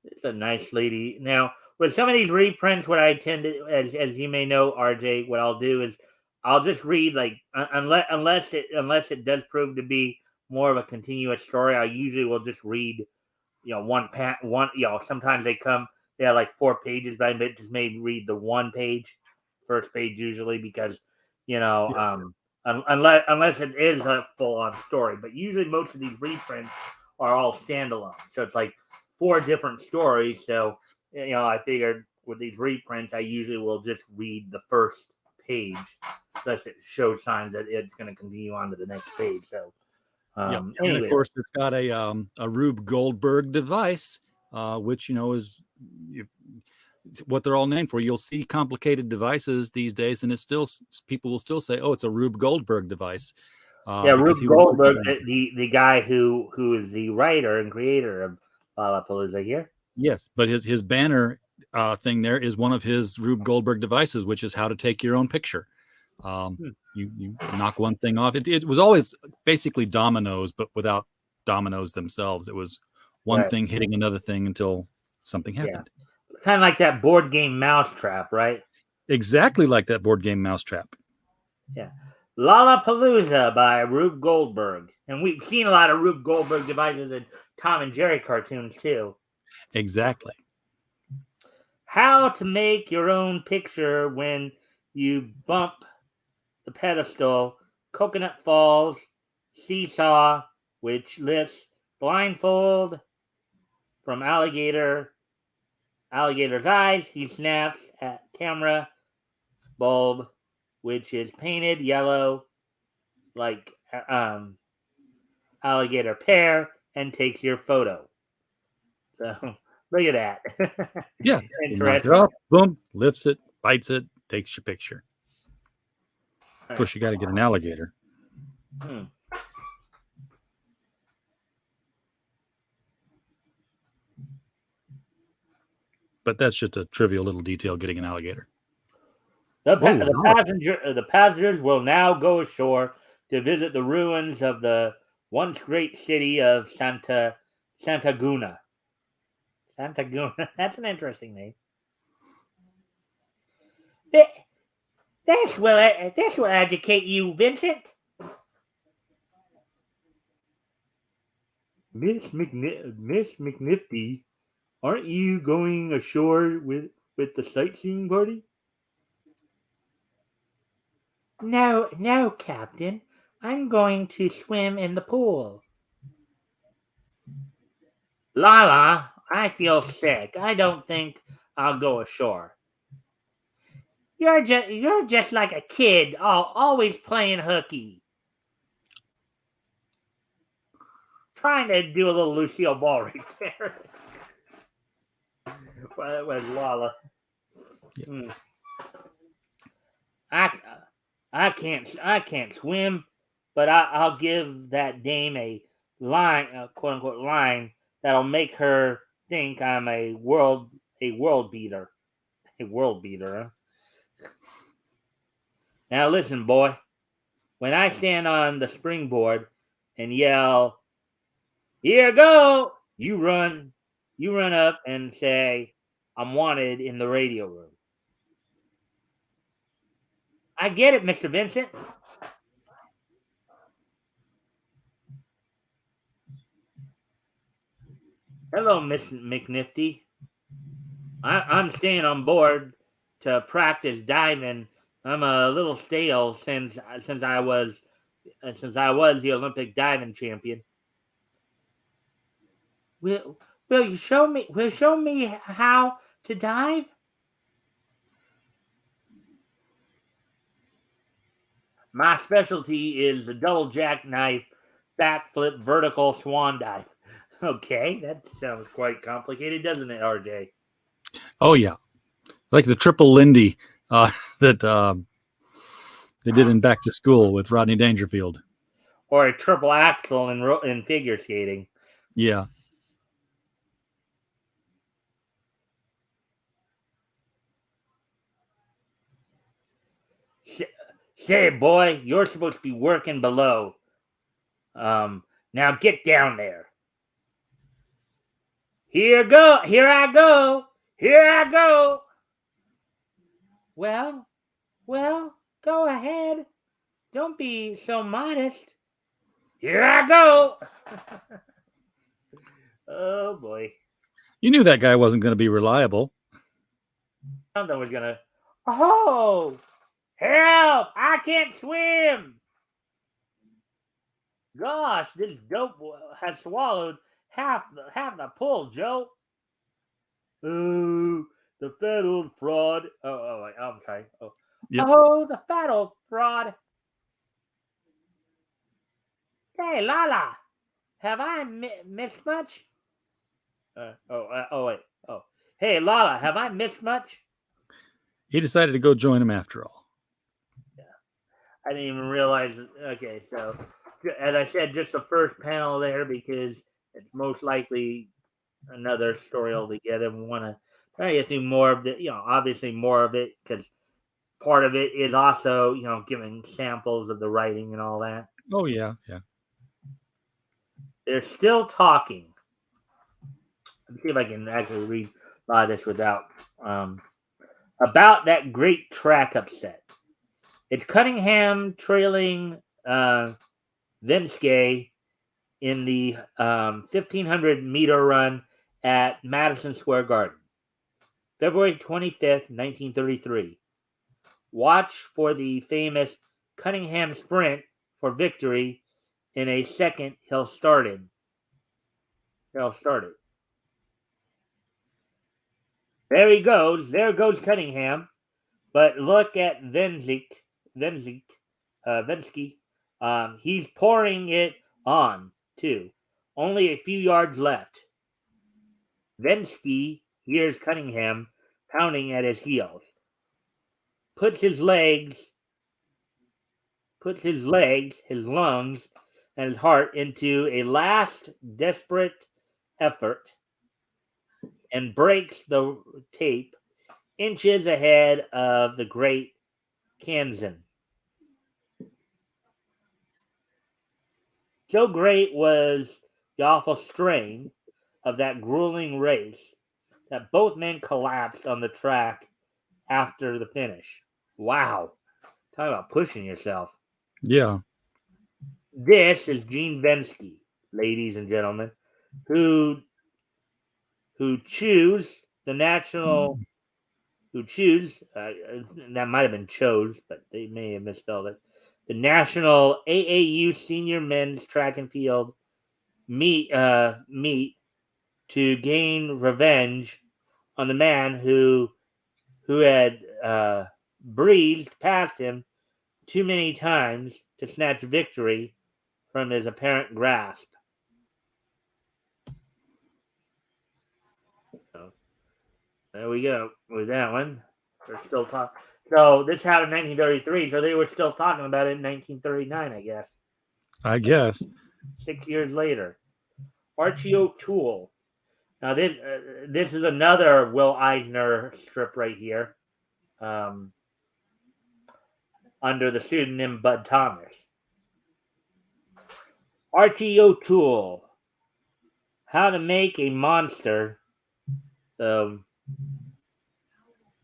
It's a nice lady. Now, with some of these reprints, what I tend to, as you may know, RJ, what I'll do is I'll just read like unless it does prove to be more of a continuous story. I usually will just read, one. Sometimes they have like 4 pages, but I just may read the first page usually because unless it is a full on story. But usually most of these reprints are all standalone, so it's like 4 different stories. So I figured with these reprints, I usually will just read the first page, unless it shows signs that it's going to continue on to the next page. So, and of course, it's got a Rube Goldberg device, which is what they're all named for. You'll see complicated devices these days, and people will still say, "Oh, it's a Rube Goldberg device." Rube Goldberg, the guy who is the writer and creator of Lollapalooza here. Yes, but his banner thing there is one of his Rube Goldberg devices, which is how to take your own picture. You knock one thing off. It was always basically dominoes, but without dominoes themselves. It was one thing hitting another thing until something happened. Yeah. Kind of like that board game mousetrap, right? Exactly like that board game mousetrap. Yeah. Lollapalooza by Rube Goldberg. And we've seen a lot of Rube Goldberg devices in Tom and Jerry cartoons, too. Exactly. How to make your own picture when you bump the pedestal, Coconut Falls, Seesaw, which lifts, blindfold from alligator's eyes. He snaps at camera, bulb, which is painted yellow like alligator pear, and takes your photo. So look at that. Yeah. Interesting. Knock it up, boom, lifts it, bites it, takes your picture. Of course, you got to get an alligator. But that's just a trivial little detail, getting an alligator. The passengers will now go ashore to visit the ruins of the once great city of Santaguna. Santaguna. That's an interesting name. This will educate you, Vincent. Miss McNifty, aren't you going ashore with the sightseeing party? No, Captain. I'm going to swim in the pool. Lala, I feel sick. I don't think I'll go ashore. You're just like a kid, always playing hooky. Trying to do a little Lucille Ball right there. Well, that was Lala. Yep. I can't swim, but I'll give that dame a line, quote unquote line, that'll make her think I'm a world beater. A world beater, huh? Now listen, boy. When I stand on the springboard and yell, "Here go!" you run up and say, "I'm wanted in the radio room." I get it, Mr. Vincent. Hello, Miss McNifty. I'm staying on board to practice diving. I'm a little stale since I was the Olympic diving champion. Will you show me how to dive? My specialty is the double jackknife, backflip, vertical swan dive. Okay, that sounds quite complicated, doesn't it, RJ? Oh yeah, like the triple Lindy that they did in Back to School with Rodney Dangerfield, or a triple axel in figure skating. Yeah. Say, boy, you're supposed to be working below. Now get down there. Here I go. Well, go ahead. Don't be so modest. Here I go. Oh, boy. You knew that guy wasn't going to be reliable. Something was going to... Oh! Help! I can't swim! Gosh, this dope has swallowed half the pull, Joe. Oh, the fat old fraud. I'm sorry. Oh, Yep. Oh, the fat old fraud. Hey, Lala, have I missed much? Wait. Oh, hey, Lala, have I missed much? He decided to go join him after all. Yeah, I didn't even realize. Okay, so as I said, just the first panel there because it's most likely another story altogether. We want to try to get through more of the, obviously more of it because part of it is also, giving samples of the writing and all that. Oh, yeah. They're still talking. Let's see if I can actually read a lot of this without about that great track upset. It's Cunningham trailing Venske in the 1,500-meter run at Madison Square Garden, February 25th, 1933. Watch for the famous Cunningham sprint for victory. In a second, he'll start it. There he goes. There goes Cunningham. But look at Venske. He's pouring it on, too. Only a few yards left. Venske hears Cunningham pounding at his heels. Puts his legs, his lungs, and his heart into a last desperate effort and breaks the tape inches ahead of the great Kansan. So great was the awful strain of that grueling race that both men collapsed on the track after the finish. Wow. Talk about pushing yourself. Yeah. This is Gene Venske, ladies and gentlemen, who choose the national, that might have been chose, but they may have misspelled it, the National AAU Senior Men's Track and Field meet to gain revenge on the man who had breezed past him too many times to snatch victory from his apparent grasp. So, there we go with that one. They're still talking. So this happened in 1933, so they were still talking about it in 1939, I guess. I guess. 6 years later. Archie O'Toole. Now this is another Will Eisner strip right here, under the pseudonym Bud Thomas. Archie O'Toole. How to make a monster. And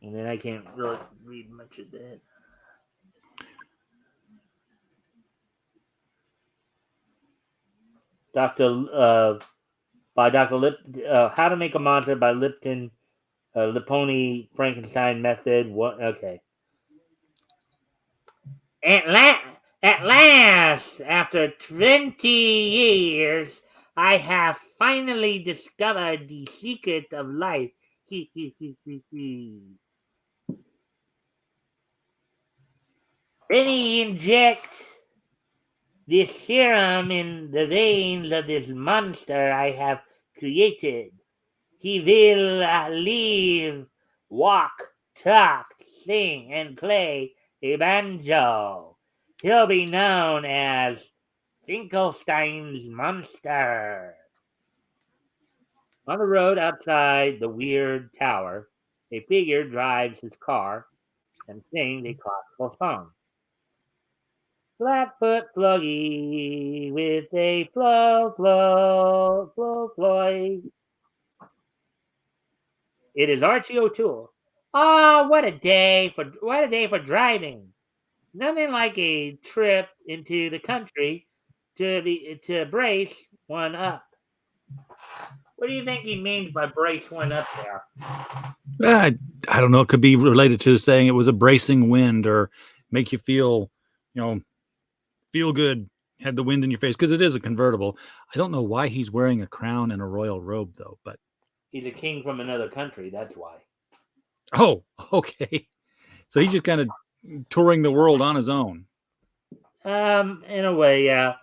then I can't really read much of that. By Dr. How to Make a Monster by Lipton, Liponi Frankenstein Method. What? Okay. At last, after 20 years, I have finally discovered the secret of life. Then he injects this serum in the veins of this monster I have created. He will live, walk, talk, sing, and play a banjo. He'll be known as Finkelstein's Monster. On the road outside the weird tower, a figure drives his car and sings a classical song. Flatfoot Floggy with a floy. It is Archie O'Toole. Ah, what a day for driving. Nothing like a trip into the country to brace one up. What do you think he means by brace one up there? I don't know. It could be related to saying it was a bracing wind or make you feel, feel good, had the wind in your face, because it is a convertible. I don't know why he's wearing a crown and a royal robe, though, but he's a king from another country. That's why. Oh, okay. So he's just kind of touring the world on his own. In a way, yeah.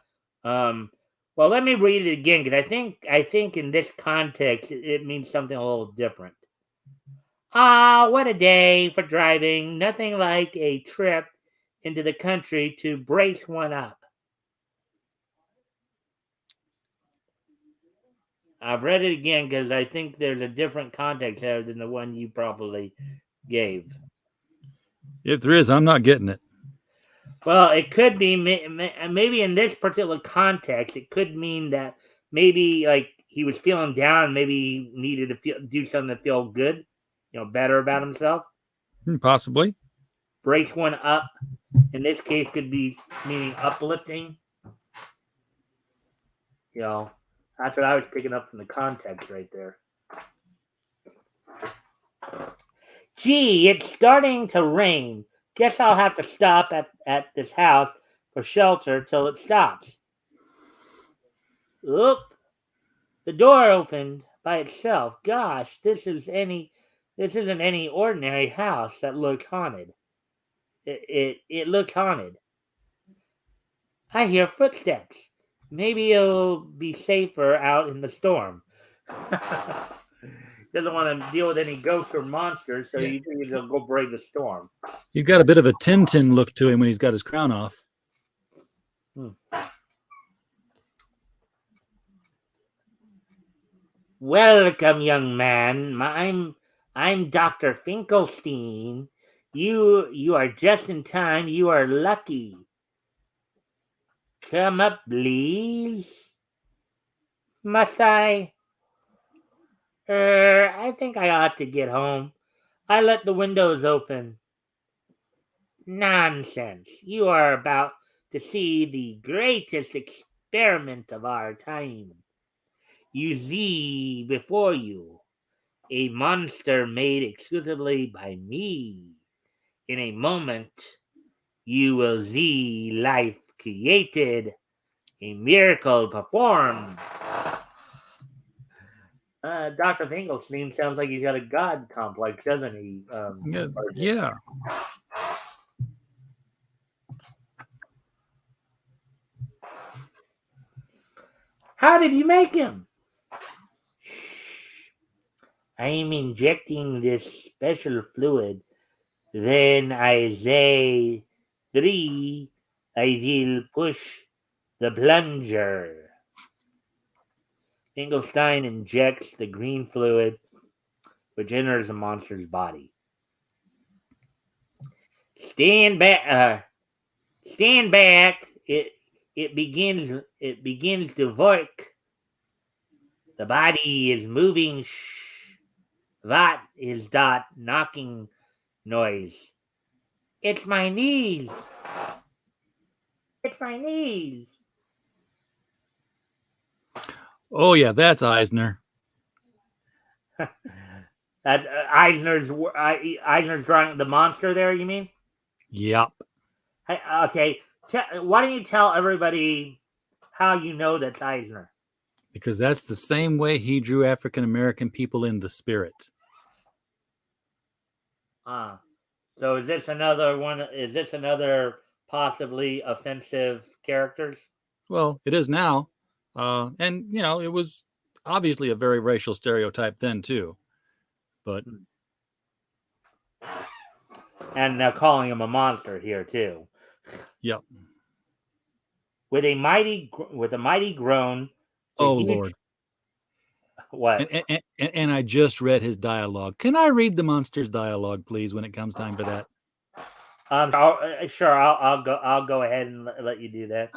Well, let me read it again because I think in this context it means something a little different. Ah, what a day for driving! Nothing like a trip into the country to brace one up. I've read it again because I think there's a different context there than the one you probably gave. If there is, I'm not getting it. Well, it could be maybe in this particular context, it could mean that maybe like he was feeling down, maybe he needed to do something to feel good, better about himself. Possibly. Brace one up. In this case, could be meaning uplifting. That's what I was picking up from the context right there. Gee, it's starting to rain. Guess I'll have to stop at this house for shelter till it stops. Oop! The door opened by itself. Gosh, this isn't any ordinary house that looks haunted. It looks haunted. I hear footsteps. Maybe it'll be safer out in the storm. Doesn't want to deal with any ghosts or monsters, so you think he'll go brave the storm. He's got a bit of a Tintin look to him when he's got his crown off. Welcome, young man. I'm Dr. Finkelstein. You are just in time. You are lucky. Come up, please. Must I? I think I ought to get home. I let the windows open. Nonsense. You are about to see the greatest experiment of our time. You see before you a monster made exclusively by me. In a moment, you will see life created, a miracle performed. Dr. Finkelstein sounds like he's got a god complex, doesn't he? Yeah. How did you make him? I'm injecting this special fluid. Then I say 3, I will push the plunger. Finkelstein injects the green fluid, which enters the monster's body. Stand back. Stand back. It begins to work. The body is moving. That is that knocking noise. It's my knees. It's my knees. Oh yeah, that's Eisner. That Eisner's drawing the monster there. You mean? Yep. Hey, okay. Why don't you tell everybody how you know that's Eisner? Because that's the same way he drew African American people in the spirit. So is this another one? Is this another possibly offensive characters? Well, it is now. And, it was obviously a very racial stereotype then, too. But. And they're calling him a monster here, too. Yep. With a mighty groan. Oh, Lord. What? And I just read his dialogue. Can I read the monster's dialogue, please, when it comes time for that? Sure. I'll go ahead and let you do that.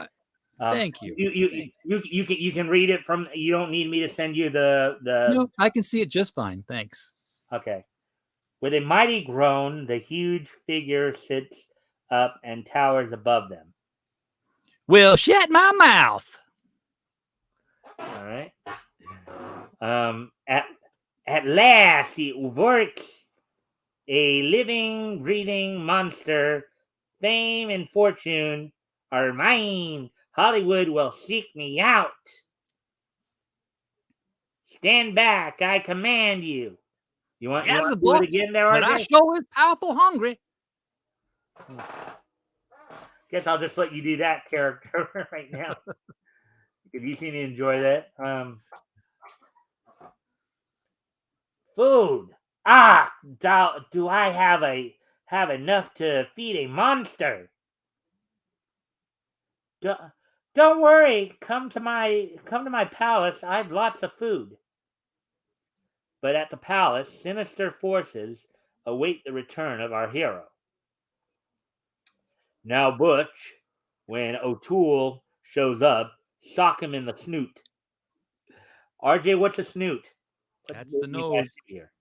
Thank you. You can read it from. You don't need me to send you the. No, I can see it just fine. Thanks. Okay. With a mighty groan, the huge figure sits up and towers above them. Well, shut my mouth. All right. At last, it works. A living, breathing monster. Fame and fortune are mine. Hollywood will seek me out. Stand back, I command you. You want Yes, to do boss, it again there, but RJ? I sure is powerful hungry. Guess I'll just let you do that character right now. If you seem to enjoy that. Food. Do I have enough to feed a monster? Don't worry. Come to my palace. I have lots of food. But at the palace, sinister forces await the return of our hero. Now Butch, when O'Toole shows up, sock him in the snoot. RJ, what's a snoot? That's the nose. Here.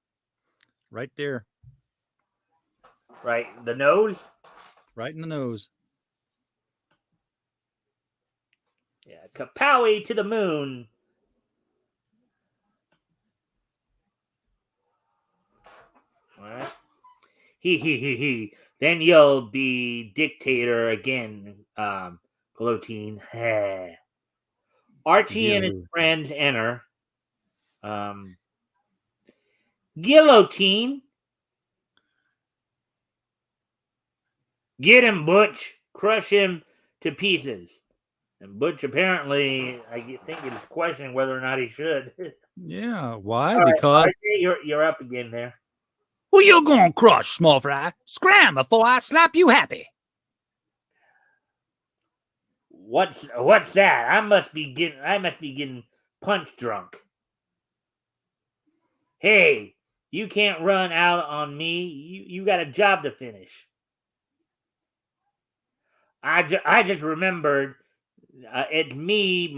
Right there. Right, the nose? Right in the nose. Yeah, kapowie to the moon. All right. He. Then you'll be dictator again, Glotine. Archie and his friends enter. Guillotine. Get him, Butch. Crush him to pieces. And Butch apparently, I think, is questioning whether or not he should. Yeah, why? All because right, RJ, you're up again there. Who you gonna crush, small fry? Scram before I slap you happy. What's that? I must be getting punch drunk. Hey, you can't run out on me. You got a job to finish. I just remembered it's me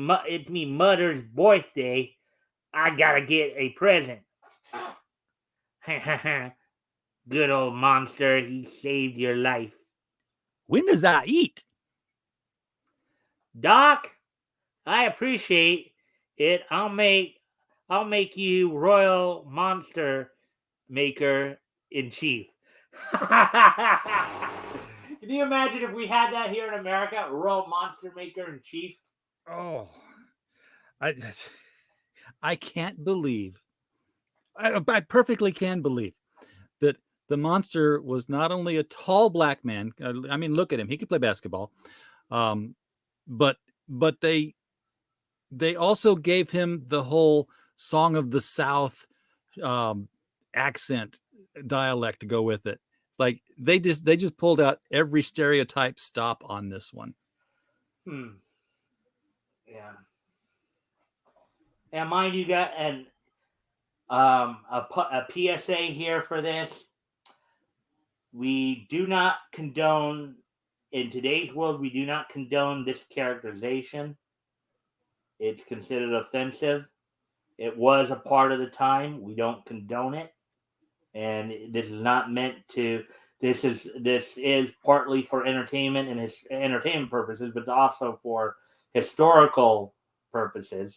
Mother's birthday. I gotta get a present. Good old monster. He saved your life. When does I eat? Doc, I appreciate it. I'll make you Royal Monster Maker in Chief. Can you imagine if we had that here in America? Royal Monster Maker in Chief? Oh, I can't believe. I perfectly can believe that the monster was not only a tall black man. I mean, look at him; he could play basketball. But they also gave him the whole Song of the South accent dialect to go with it. Like they just pulled out every stereotype stop on this one. Yeah. And mind you, got a PSA here for this. We do not condone, in today's world, we do not condone this characterization. It's considered offensive. It was a part of the time. We don't condone it. And this is not meant to, this is partly for entertainment and entertainment purposes, but also for historical purposes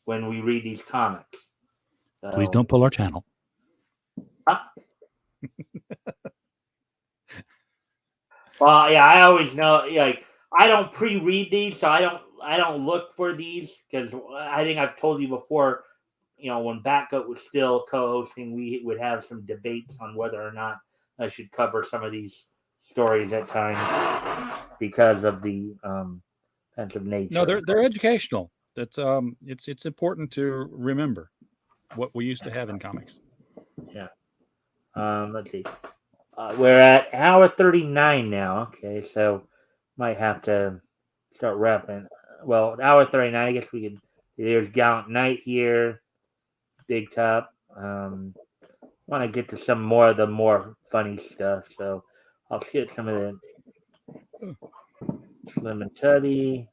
when we read these comics. So, please don't pull our channel. Well, yeah, I always know. Like, I don't pre-read these, so I don't look for these because I think I've told you before. You know, when Batgoat was still co-hosting, we would have some debates on whether or not I should cover some of these stories at times because of the offensive nature. No, they're educational. That's it's important to remember what we used to have in comics. Yeah. Let's see. We're at hour 39 now. Okay, so might have to start wrapping. Well, hour 39. I guess we could. There's Gallant Knight here. Big Top. Want to get to some more of the more funny stuff. So I'll skip some of the Slim and Tubby.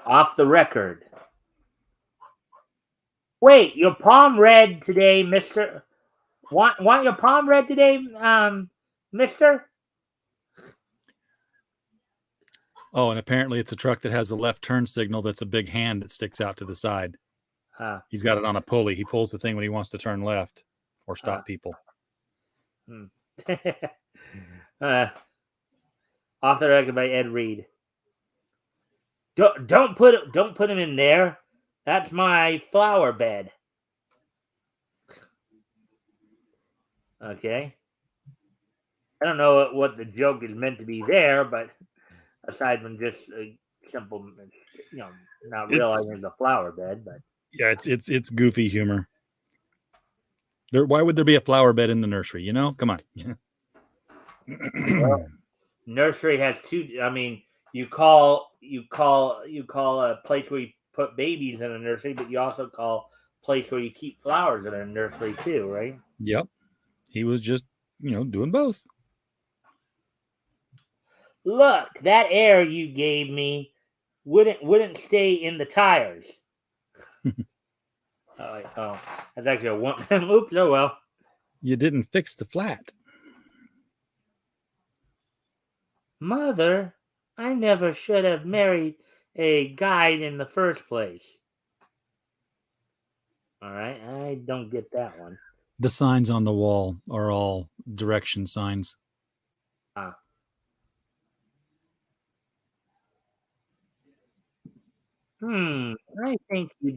Off the record. Wait, your palm red today, Mister. Want your palm red today, Mister? Oh, and apparently it's a truck that has a left turn signal that's a big hand that sticks out to the side. He's got it on a pulley. He pulls the thing when he wants to turn left or stop people. Off the record by Ed Reed. Don't put him in there. That's my flower bed. Okay. I don't know what the joke is meant to be there, but aside from just a simple, not realizing it's a flower bed, but yeah, it's goofy humor. Why would there be a flower bed in the nursery? Come on. Well, nursery has two. I mean, you call a place where you put babies in a nursery, but you also call a place where you keep flowers in a nursery too, right? Yep. He was just, doing both. Look, that air you gave me wouldn't stay in the tires. Oh, that's actually a one. Oops, oh well. You didn't fix the flat. Mother, I never should have married a guide in the first place. All right, I don't get that one. The signs on the wall are all direction signs. I think you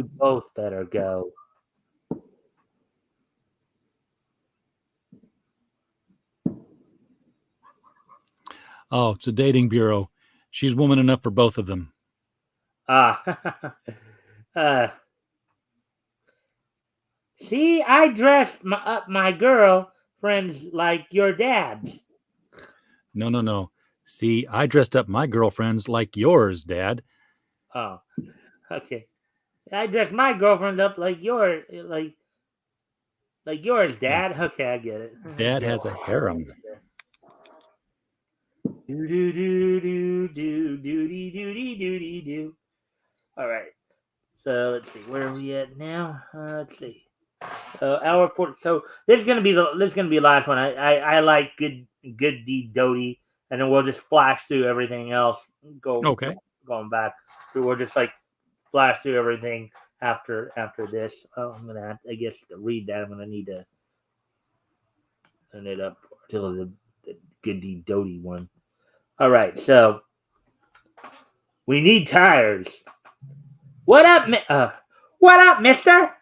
both better go. Oh, it's a dating bureau. She's woman enough for both of them. See, I dressed up my girlfriends like your dad's. No. See, I dressed up my girlfriends like yours, Dad. Oh, okay. I dressed my girlfriend up like yours, Dad. Okay, I get it. Dad has a harem. Do. All right. So let's see. Where are we at now? Let's see. Hour 4. So this is gonna be the last one. I like good deed Doty, and then we'll just flash through everything else. Okay. Going back. So we'll just flash through everything after this. Oh, I'm gonna have to, I guess, to read that. I'm gonna need to turn it up till the good deed Doty one. All right, so we need tires. What up, mister?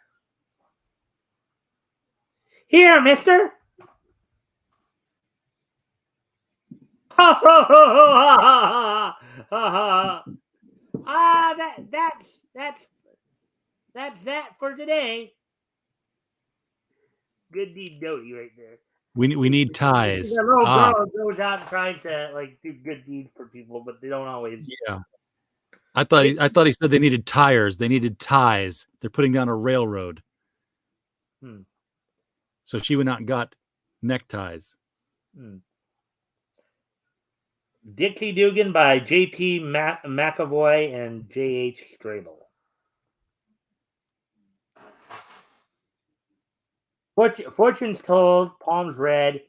Here, mister. That's that for today. Good deed Doty right there. We need ties. The little girl goes out trying to do good deeds for people, but they don't always. Yeah. I thought he said they needed tires. They needed ties. They're putting down a railroad. So she went out and got neckties. Dixie Dugan by J.P. McAvoy and J.H. Strabel. Fortunes Told, Palms Red,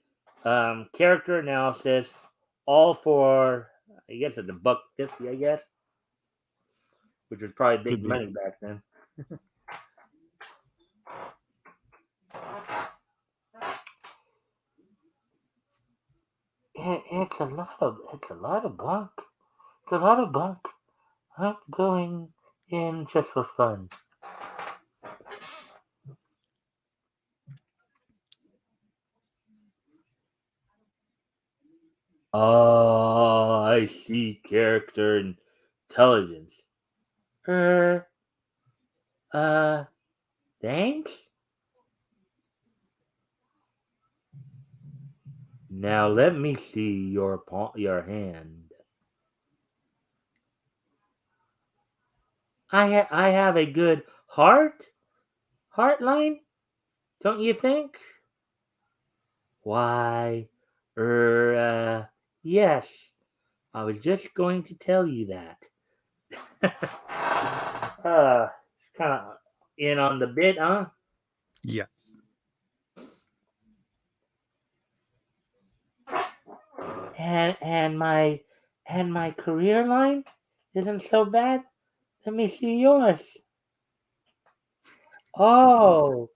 character analysis, all for, I guess it's $1.50, I guess, which was probably big money back then. It's a lot of bunk. It's a lot of bunk. I'm going in just for fun. Oh, I see character intelligence. Thanks? Now let me see your hand. I have a good heart line, don't you think? Why, yes. I was just going to tell you that. Kind of in on the bit, huh? Yes. And my career line isn't so bad. Let me see yours. Oh,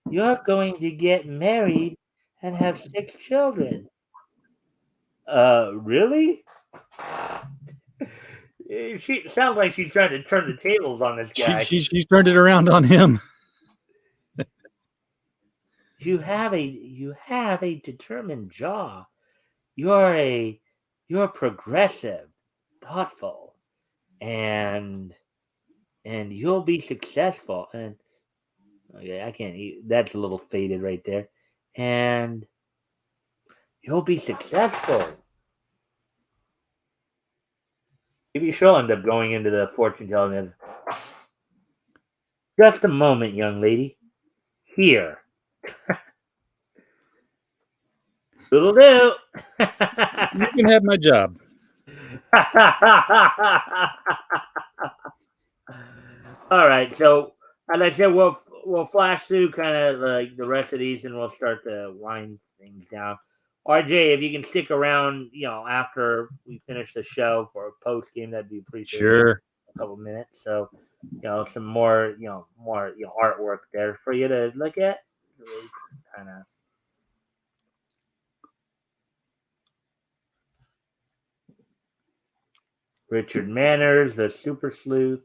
you're going to get married and have 6 children. Really? She sounds like she's trying to turn the tables on this guy. She's turned it around on him. You have a determined jaw. You're progressive, thoughtful, and you'll be successful. And okay, I can't eat. That's a little faded right there. And you'll be successful. Maybe she'll end up going into the fortune telling. Just a moment, young lady. Here. Doodle do. You can have my job. All right. So, as I said, we'll flash through kind of like the rest of these, and we'll start to wind things down. RJ, if you can stick around, after we finish the show for a post game, that'd be appreciated. Sure. A couple minutes. So, some more, artwork there for you to look at. Really kind of. Richard Manners, the Super Sleuth.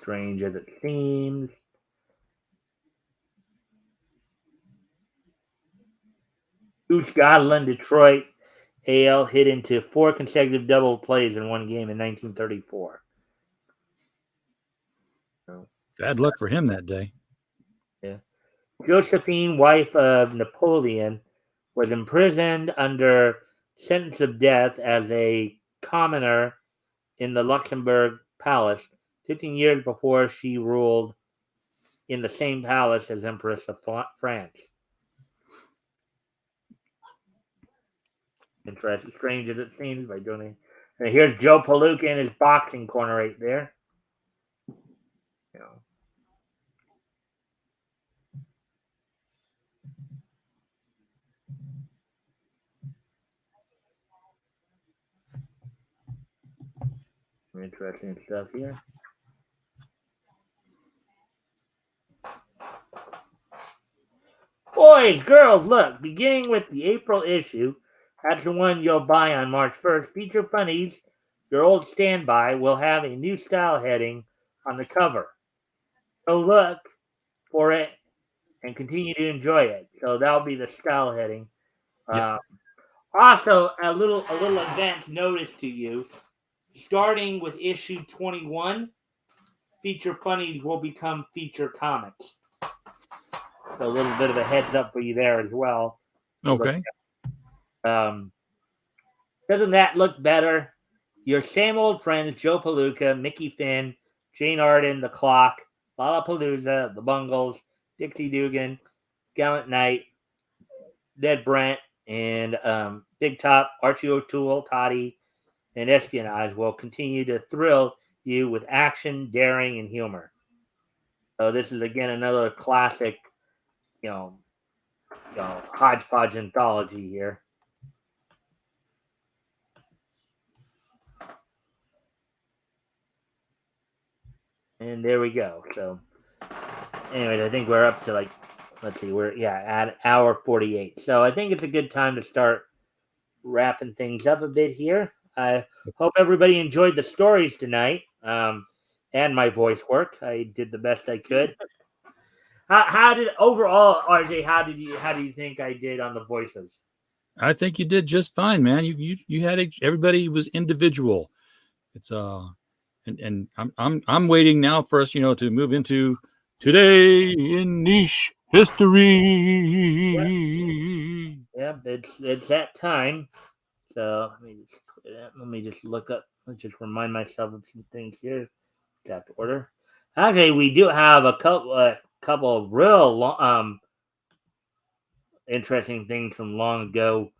Strange as it seems. Goose Scotland, Detroit. AL hit into 4 consecutive double plays in one game in 1934. So, bad luck for him that day. Yeah. Josephine, wife of Napoleon, was imprisoned under sentence of death as a commoner in the Luxembourg Palace 15 years before she ruled in the same palace as Empress of France. Interesting, strange as it seems, by doing. And here's Joe Palooka in his boxing corner right there. Some interesting stuff here. Boys, girls, look, beginning with the April issue, that's the one you'll buy on March 1st, Feature Funnies, your old standby, will have a new style heading on the cover. So look for it and continue to enjoy it. So that'll be the style heading. Yep. Also, a little advance notice to you. Starting with issue 21, Feature Funnies will become Feature Comics. So a little bit of a heads up for you there as well. Okay. Doesn't that look better? Your same old friends, Joe Palooka, Mickey Finn, Jane Arden, The Clock, Lollapalooza, The Bungles, Dixie Dugan, Gallant Knight, Ned Brent, and Big Top, Archie O'Toole, Toddy, and Espionage will continue to thrill you with action, daring, and humor. So this is again another classic, hodgepodge anthology here. And there we go. So, anyways, I think we're up to let's see, we're at hour 48. So I think it's a good time to start wrapping things up a bit here. I hope everybody enjoyed the stories tonight, and my voice work. I did the best I could. How did overall, RJ? How do you think I did on the voices? I think you did just fine, man. You had everybody was individual. It's and I'm waiting now for us, to move into today in niche history. Yeah, it's that time. So let me just look up. Let's just remind myself of some things here. Got to order. Actually, we do have a couple. couple of real interesting things from long ago.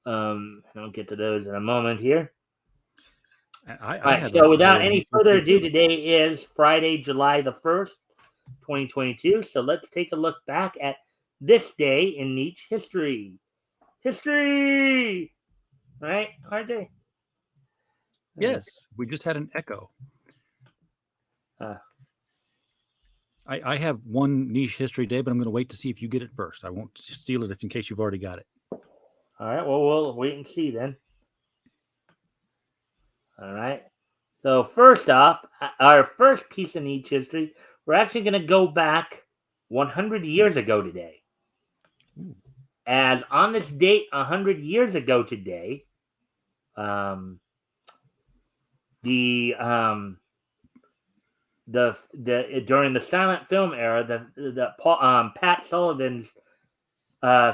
I'll get to those in a moment here. I All right, have so a without little any further ado, today is Friday, July the 1st, 2022. So let's take a look back at this day in Nietzsche history. History! Right, RJ? Yes, we just had an echo. I have one niche history day, but I'm going to wait to see if you get it first. I won't steal it in case you've already got it. All right, well, we'll wait and see then. All right. So first off, our first piece of niche history, we're actually going to go back 100 years ago today. Ooh. As on this date, 100 years ago today, the during the silent film era, Pat Sullivan's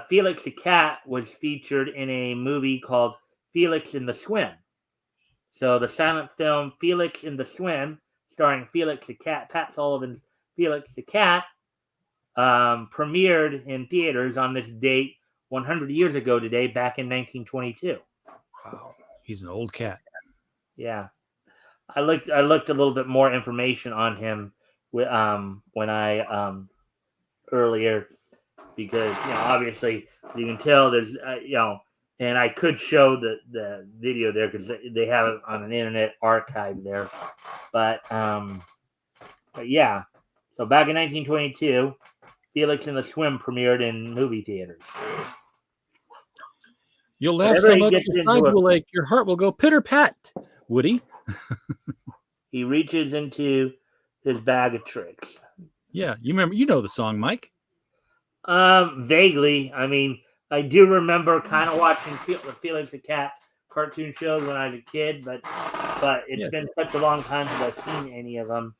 Felix the Cat was featured in a movie called Felix in the Swim. So the silent film Felix in the Swim, starring Felix the Cat, Pat Sullivan's Felix the Cat, premiered in theaters on this date 100 years ago today, back in 1922. Wow, he's an old cat. Yeah, I looked a little bit more information on him when I earlier, because obviously you can tell there's and I could show the video there because they have it on an internet archive there, but yeah, so back in 1922, Felix in the Swim premiered in movie theaters. You'll laugh so much your side will ache, your heart will go pitter pat, Woody. He reaches into his bag of tricks. Yeah, you know the song, Mike. Vaguely. I mean, I do remember kind of watching Felix the Cat cartoon shows when I was a kid, but it's been such a long time since I've seen any of them.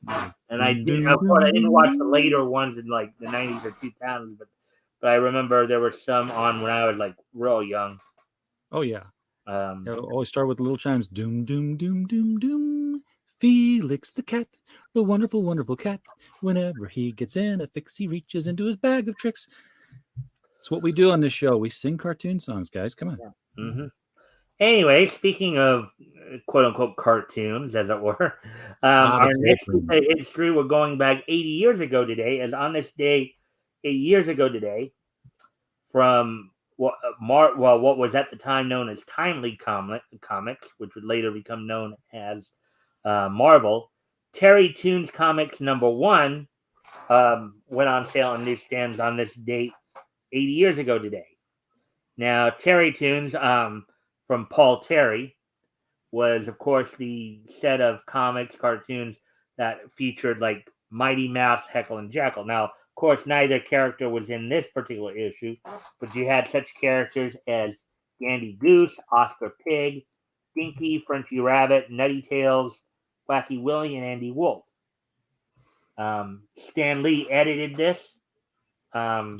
And I didn't watch the later ones in like the 90s or 2000s, but I remember there were some on when I was like real young. Oh yeah. Always start with the little chimes. Doom, doom, doom, doom, doom. Felix the cat, the wonderful, wonderful cat. Whenever he gets in a fix, he reaches into his bag of tricks. It's what we do on this show. We sing cartoon songs, guys. Come on. Yeah. Mm-hmm. Anyway, speaking of quote unquote cartoons, as it were, our next history, we're going back 80 years ago today, as on this day, 80 years ago today, from what was at the time known as Timely Comics, which would later become known as Marvel. Terry Toons Comics #1 went on sale on newsstands on this date 80 years ago today. Now, Terry Toons from Paul Terry was, of course, the set of cartoons that featured like Mighty Mouse, Heckle, and Jekyll. Now, of course, neither character was in this particular issue, but you had such characters as Dandy Goose, Oscar Pig, Dinky, Frenchy Rabbit, Nutty Tails, Wacky Willie, and Andy Wolf. Stan Lee edited this, and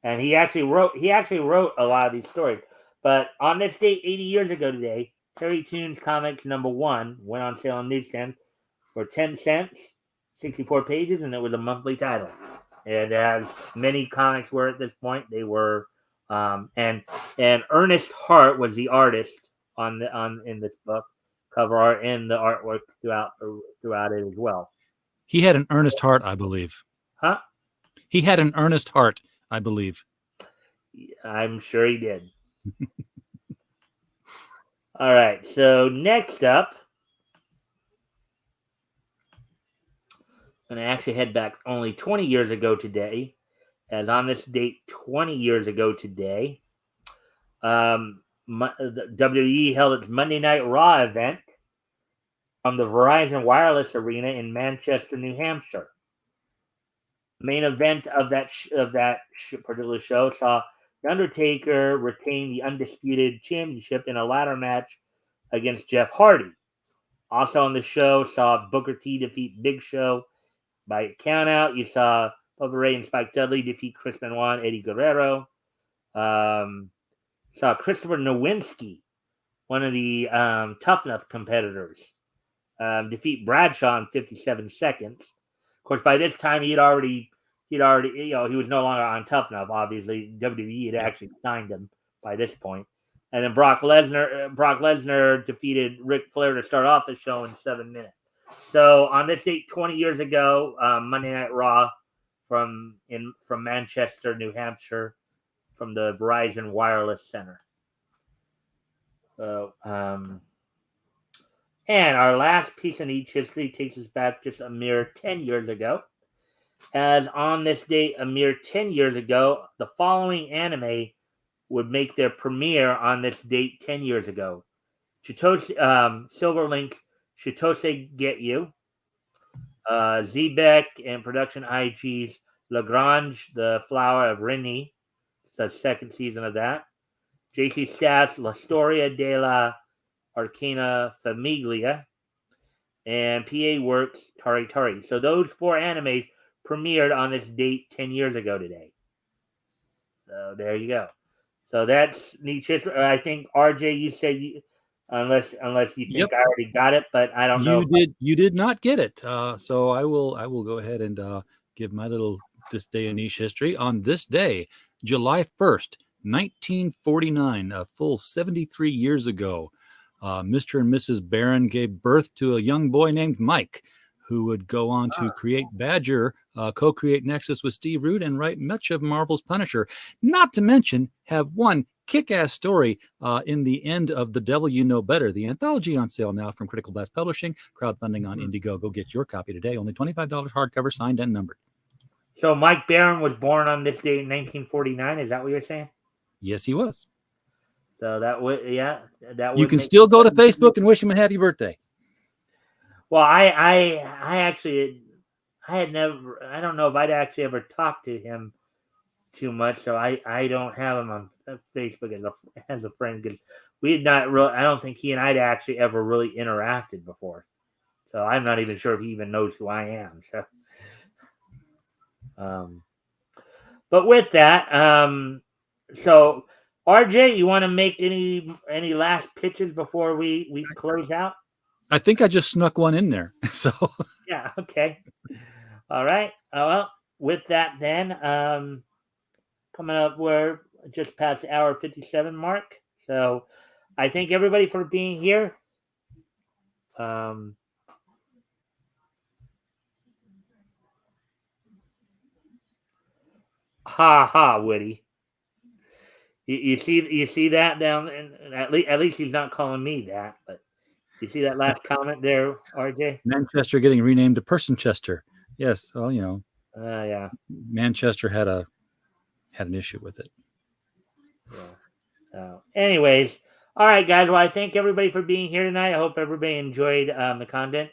he actually wrote a lot of these stories. But on this date, 80 years ago today, Terry Toons Comics #1 went on sale on newsstands for 10 cents, 64 pages, and it was a monthly title. And as many comics were at this point, they were, and Ernest Hart was the artist in this book, cover art and the artwork throughout it as well. He had an earnest heart, I believe. Huh? He had an earnest heart, I believe. I'm sure he did. All right, so next up, I'm going to actually head back only 20 years ago today, as on this date 20 years ago today, the WWE held its Monday Night Raw event from the Verizon Wireless Arena in Manchester, New Hampshire. The main event of that particular show saw The Undertaker retain the undisputed championship in a ladder match against Jeff Hardy. Also on the show, saw Booker T defeat Big Show by countout. You saw Bubba Ray and Spike Dudley defeat Chris Benoit and Eddie Guerrero. Saw Christopher Nowinski, one of the Tough Enough competitors, defeat Bradshaw in 57 seconds. Of course, by this time, he had already he'd already, he was no longer on Tough Enough. Obviously, WWE had actually signed him by this point. And then Brock Lesnar defeated Ric Flair to start off the show in 7 minutes. So on this date, 20 years ago, Monday Night Raw from Manchester, New Hampshire, from the Verizon Wireless Center. So, and our last piece in each history takes us back just a mere 10 years ago. As on this date, a mere 10 years ago, the following anime would make their premiere on this date 10 years ago. Silverlink, Chitose Get You, Zebek and production IG's Lagrange, The Flower of Rini. It's the second season of that. JC Staff's La Storia della Arcana Famiglia. And PA Works Tari Tari. So those 4 animes premiered on this date 10 years ago today. So there you go. So that's neat history. I think RJ, you said unless you think I already got it, but I don't know. You did not get it. So I will go ahead and give my little this day in niche history. On this day, July 1st, 1949, a full 73 years ago, Mr. and Mrs. Barron gave birth to a young boy named Mike, who would go on to create Badger, co-create Nexus with Steve Root, and write much of Marvel's Punisher. Not to mention have one kick-ass story in the end of The Devil You Know Better, the anthology on sale now from Critical Blast Publishing, crowdfunding on Indiegogo. Get your copy today, only $25 hardcover, signed and numbered. So Mike Barron was born on this date in 1949. Is that what you're saying? Yes, he was. So that would, you can still go to Facebook and wish him a happy birthday. Well, I don't know if I'd actually ever talked to him too much, so I don't have him on Facebook as a friend, because we had not really, I don't think he and I'd actually ever really interacted before. So I'm not even sure if he even knows who I am. So, but with that, so RJ, you want to make any last pitches before we close out? I think I just snuck one in there. So yeah, okay. All right. Well, with that then, coming up, we're just past the hour 57 mark. So I thank everybody for being here. Ha ha, Woody. You see that down, and at least he's not calling me that, but you see that last comment there, RJ? Manchester getting renamed to Personchester. Yes, well, yeah. Manchester had an issue with it. Yeah. Anyways, all right, guys. Well, I thank everybody for being here tonight. I hope everybody enjoyed the content.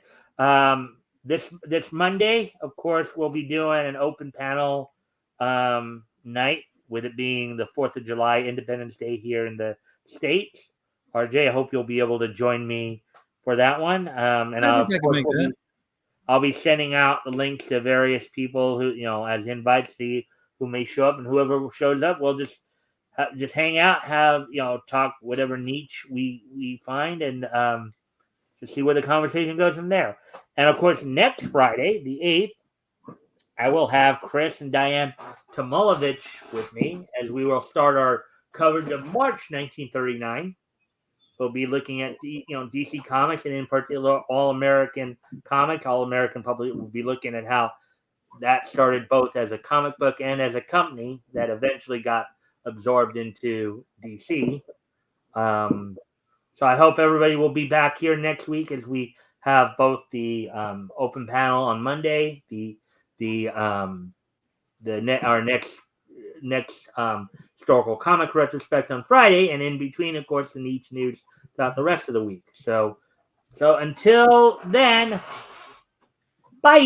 This Monday, of course, we'll be doing an open panel night, with it being the 4th of July, Independence Day here in the States. RJ, I hope you'll be able to join me for that one. And I'll be sending out the links to various people who, as invites, who may show up, and whoever shows up, we'll just hang out, have, talk whatever niche we find, and to see where the conversation goes from there. And of course, next Friday, the 8th, I will have Chris and Diane Tomulovich with me, as we will start our coverage of March 1939. We'll be looking at DC Comics, and in particular All American Comics. All American Public will be looking at how that started both as a comic book and as a company that eventually got absorbed into DC. So I hope everybody will be back here next week, as we have both the open panel on Monday, our next historical comic retrospect on Friday, and in between, of course, the niche news throughout the rest of the week. So until then, bye.